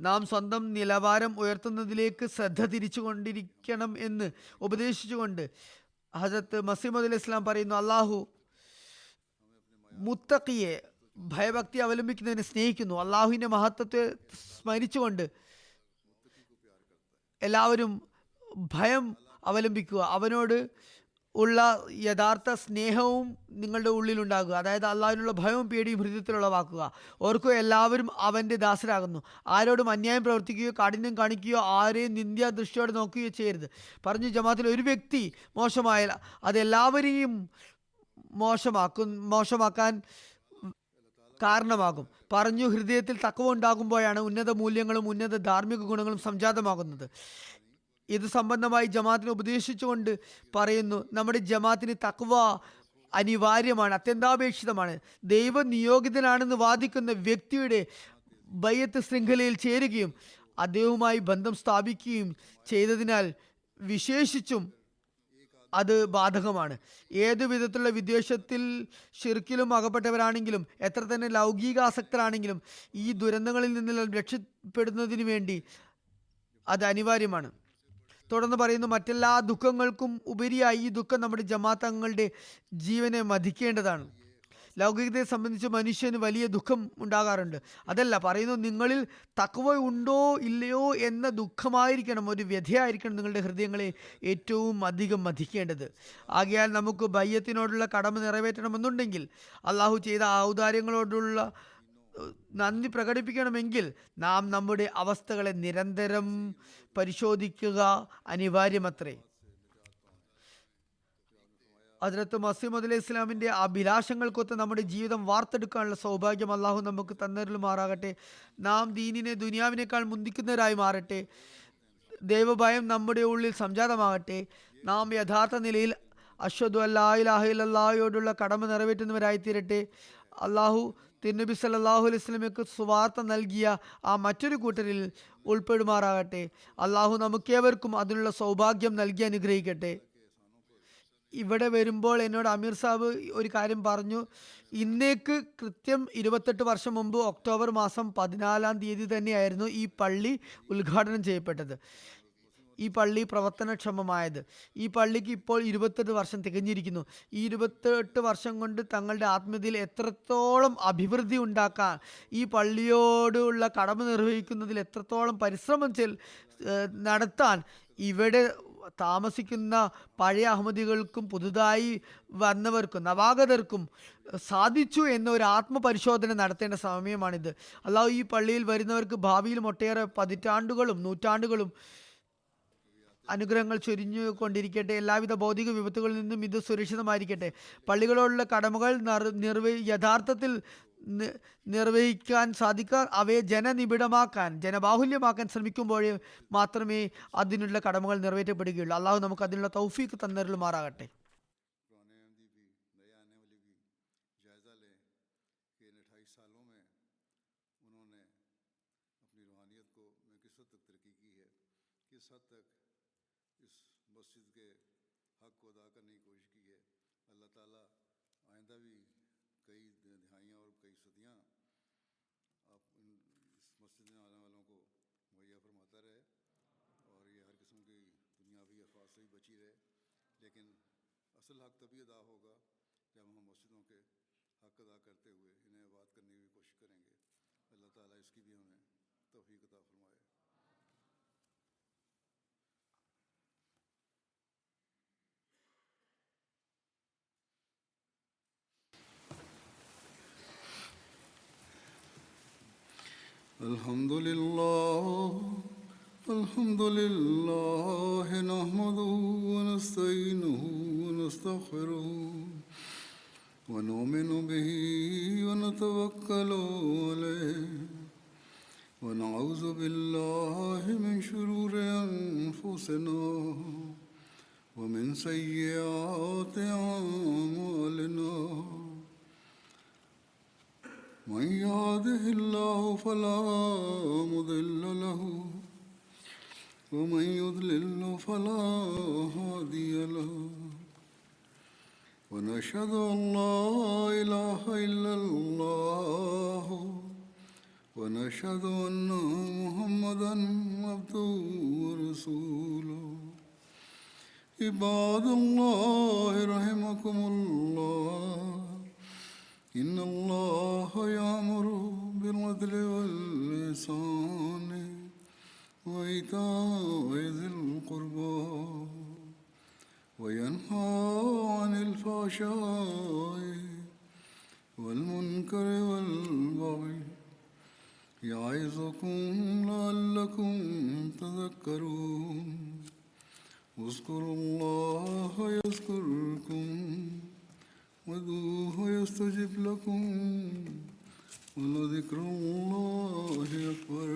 നാം സ്വന്തം നിലവാരം ഉയർത്തുന്നതിലേക്ക് ശ്രദ്ധ തിരിച്ചുകൊണ്ടിരിക്കണം എന്ന് ഉപദേശിച്ചുകൊണ്ട് ഹസരത്ത് മസീഹ് മൗഊദ് അലൈഹി സ്വലാം പറയുന്നു, അള്ളാഹു മുത്തഖിയെ, ഭയഭക്തി അവലംബിക്കുന്നതിനെ സ്നേഹിക്കുന്നു. അള്ളാഹുവിൻ്റെ മഹത്വത്തെ സ്മരിച്ചുകൊണ്ട് എല്ലാവരും ഭയം അവലംബിക്കുക. അവനോട് ഉള്ള യഥാർത്ഥ സ്നേഹവും നിങ്ങളുടെ ഉള്ളിലുണ്ടാകുക. അതായത് അള്ളാഹുവിനുള്ള ഭയവും പേടിയും ഹൃദയത്തിലുളവാക്കുക. ഓർക്കുക, എല്ലാവരും അവൻ്റെ ദാസരാകുന്നു. ആരോടും അന്യായം പ്രവർത്തിക്കുകയോ കാഠിന്യം കാണിക്കുകയോ ആരെയും നിന്ദ്യ ദൃഷ്ടിയോടെ നോക്കുകയോ ചെയ്യരുത്. പറഞ്ഞു, ജമാഅത്തിൽ ഒരു വ്യക്തി മോശമായാൽ അതെല്ലാവരെയും മോശമാക്കാൻ കാരണമാകും. പറഞ്ഞു, ഹൃദയത്തിൽ തഖ്വ ഉണ്ടാകുമ്പോഴാണ് ഉന്നത മൂല്യങ്ങളും ഉന്നത ധാർമ്മിക ഗുണങ്ങളും സംജാതമാകുന്നത്. ഇത് സംബന്ധമായി ജമാഅത്തിനെ ഉപദേശിച്ചുകൊണ്ട് പറയുന്നു, നമ്മുടെ ജമാഅത്തിന് തഖ്വ അനിവാര്യമാണ്, അത്യന്താപേക്ഷിതമാണ്. ദൈവനിയോഗിതനാണെന്ന് വാദിക്കുന്ന വ്യക്തിയുടെ ബയ്യത്ത് ശൃംഖലയിൽ ചേരുകയും അദ്ദേഹവുമായി ബന്ധം സ്ഥാപിക്കുകയും ചെയ്തതിനാൽ വിശേഷിച്ചും അത് ബാധകമാണ്. ഏതു വിധത്തിലുള്ള വിദ്വേഷത്തിൽ ഷിർക്കിലും അകപ്പെട്ടവരാണെങ്കിലും എത്ര തന്നെ ലൗകികാസക്തരാണെങ്കിലും ഈ ദുരന്തങ്ങളിൽ നിന്നെല്ലാം രക്ഷപ്പെടുന്നതിന് വേണ്ടി അത് അനിവാര്യമാണ്. തുടർന്ന് പറയുന്നു, മറ്റെല്ലാ ദുഃഖങ്ങൾക്കും ഉപരിയായി ഈ ദുഃഖം നമ്മുടെ ജമാഅത്തങ്ങളുടെ ജീവനെ മതിക്കേണ്ടതാണ്. ലൗകികതയെ സംബന്ധിച്ച് മനുഷ്യന് വലിയ ദുഃഖം ഉണ്ടാകാറുണ്ട്. അതല്ല പറയുന്നു, നിങ്ങളിൽ തഖ്വ ഉണ്ടോ ഇല്ലയോ എന്ന ദുഃഖമായിരിക്കണം, ഒരു വ്യഥയായിരിക്കണം നിങ്ങളുടെ ഹൃദയങ്ങളെ ഏറ്റവും അധികം മതിക്കേണ്ടത്. ആകയാൽ നമുക്ക് ബയ്യത്തിനോടുള്ള കടമ നിറവേറ്റണമെന്നുണ്ടെങ്കിൽ, അള്ളാഹു ചെയ്ത ഔദാര്യങ്ങളോടുള്ള നന്ദി പ്രകടിപ്പിക്കണമെങ്കിൽ നാം നമ്മുടെ അവസ്ഥകളെ നിരന്തരം പരിശോധിക്കുക അനിവാര്യമത്രേ. ഹദ്റത്ത് മസീഹ് മൗഊദ് അലൈഹി ഇസ്ലാമിൻ്റെ അഭിലാഷങ്ങൾക്കൊത്ത് നമ്മുടെ ജീവിതം വാർത്തെടുക്കാനുള്ള സൗഭാഗ്യം അള്ളാഹു നമുക്ക് തന്നരുളുമാറാകട്ടെ. നാം ദീനിനെ ദുനിയാവിനേക്കാൾ മുന്തിക്കുന്നവരായി മാറട്ടെ. ദൈവഭയം നമ്മുടെ ഉള്ളിൽ സംജാതമാകട്ടെ. നാം യഥാർത്ഥ നിലയിൽ അഷ്ഹദു അല്ലാ ഇലാഹ ഇല്ലല്ലാഹയോടുള്ള കടമ നിറവേറ്റുന്നവരായി തീരട്ടെ. അള്ളാഹു തിരുനബി സല്ലല്ലാഹു അലൈഹി വസല്ലമയ്ക്ക് സുവാർത്ത നൽകിയ ആ മറ്റൊരു കൂട്ടരിൽ ഉൾപ്പെടുമാറാകട്ടെ. അള്ളാഹു നമുക്കേവർക്കും അതിനുള്ള സൗഭാഗ്യം നൽകി അനുഗ്രഹിക്കട്ടെ. ഇവിടെ വരുമ്പോൾ എന്നോട് അമീർ സാബ് ഒരു കാര്യം പറഞ്ഞു. ഇന്നേക്ക് കൃത്യം 28 വർഷം മുമ്പ് ഒക്ടോബർ മാസം 14-ാം തീയതി തന്നെയായിരുന്നു ഈ പള്ളി ഉദ്ഘാടനം ചെയ്യപ്പെട്ടത്, ഈ പള്ളി പ്രവർത്തനക്ഷമമായത്. ഈ പള്ളിക്ക് ഇപ്പോൾ 28 വർഷം തികഞ്ഞിരിക്കുന്നു. ഈ 28 വർഷം കൊണ്ട് തങ്ങളുടെ ആത്മീയതയിൽ എത്രത്തോളം അഭിവൃദ്ധി ഉണ്ടാക്കാൻ, ഈ പള്ളിയോടുള്ള കടമ നിർവഹിക്കുന്നതിൽ എത്രത്തോളം പരിശ്രമം നടത്താൻ ഇവിടെ താമസിക്കുന്ന പഴയ അഹമ്മദികൾക്കും പുതുതായി വന്നവർക്കും നവാഗതർക്കും സാധിച്ചു എന്നൊരു ആത്മപരിശോധന നടത്തേണ്ട സമയമാണിത്. അള്ളാഹു ഈ പള്ളിയിൽ വരുന്നവർക്ക് ഭാവിയിലും ഒട്ടേറെ പതിറ്റാണ്ടുകളും നൂറ്റാണ്ടുകളും അനുഗ്രഹങ്ങൾ ചൊരിഞ്ഞു കൊണ്ടിരിക്കട്ടെ. എല്ലാവിധ ഭൗതിക വിപത്തുകളിൽ നിന്നും ഇത് സുരക്ഷിതമായിരിക്കട്ടെ. പള്ളികളോടുള്ള കടമകൾ യഥാർത്ഥത്തിൽ നിർവഹിക്കാൻ സാധിക്കാൻ അവയെ ജനനിബിഡമാക്കാൻ ജനബാഹുല്യമാക്കാൻ ശ്രമിക്കുമ്പോഴേ മാത്രമേ അതിനുള്ള കടമകൾ നിറവേറ്റപ്പെടുകയുള്ളൂ. അള്ളാഹു നമുക്ക് അതിനുള്ള തൗഫീഖ് തന്നരുളുമാറാകട്ടെ. पुराने अहमदी भी नए आने वाले भी जायज़ा लें कि इन 28 सालों में उन्होंने अपनी रूहानियत को में किस हद तक तरक्की की है, किस हद तक इस मस्जिद के हक़ को अदा करने की कोशिश की है. अल्लाह ताला आइंदा भी कई दिहाइयाँ और कई सदियाँ आप इस मस्जिद में आने वालों को मुहैया फरमाता रहे और ये हर किस्म की दुनियावी अफवाद से भी बची रहे. लेकिन असल हक़ तभी अदा होगा जब हम मस्जिदों के हक़ अदा करते हुए इन्हें आबाद करने की कोशिश करेंगे. अल्लाह ताला इसकी भी हमें तौफीक अता फरमाए. अल्हम्दुलिल्लाह नहमदुहु व नस्तईनुहु व नस्तगफिरुहु व नुमिनु बिही व नतवक्कलु अलैहि व नऊज़ु बिल्लाहि मिन शुरूरि अनफुसिना व मिन सय्यिआति अअमालिना. من يهده الله فلا مضل له ومن يضلل فلا هادي له ونشهد أن لا إله إلا الله ونشهد أن محمدا عبده ورسوله. عباد الله رحمكم الله إن الله يأمر بالعدل والإحسان وإيتاء ذي القربى وينهى عن الفحشاء والمنكر والبغي يعظكم لعلكم تذكرون. اذكروا الله يذكركم وادعوه يستجب لكم ولذكر الله أكبر.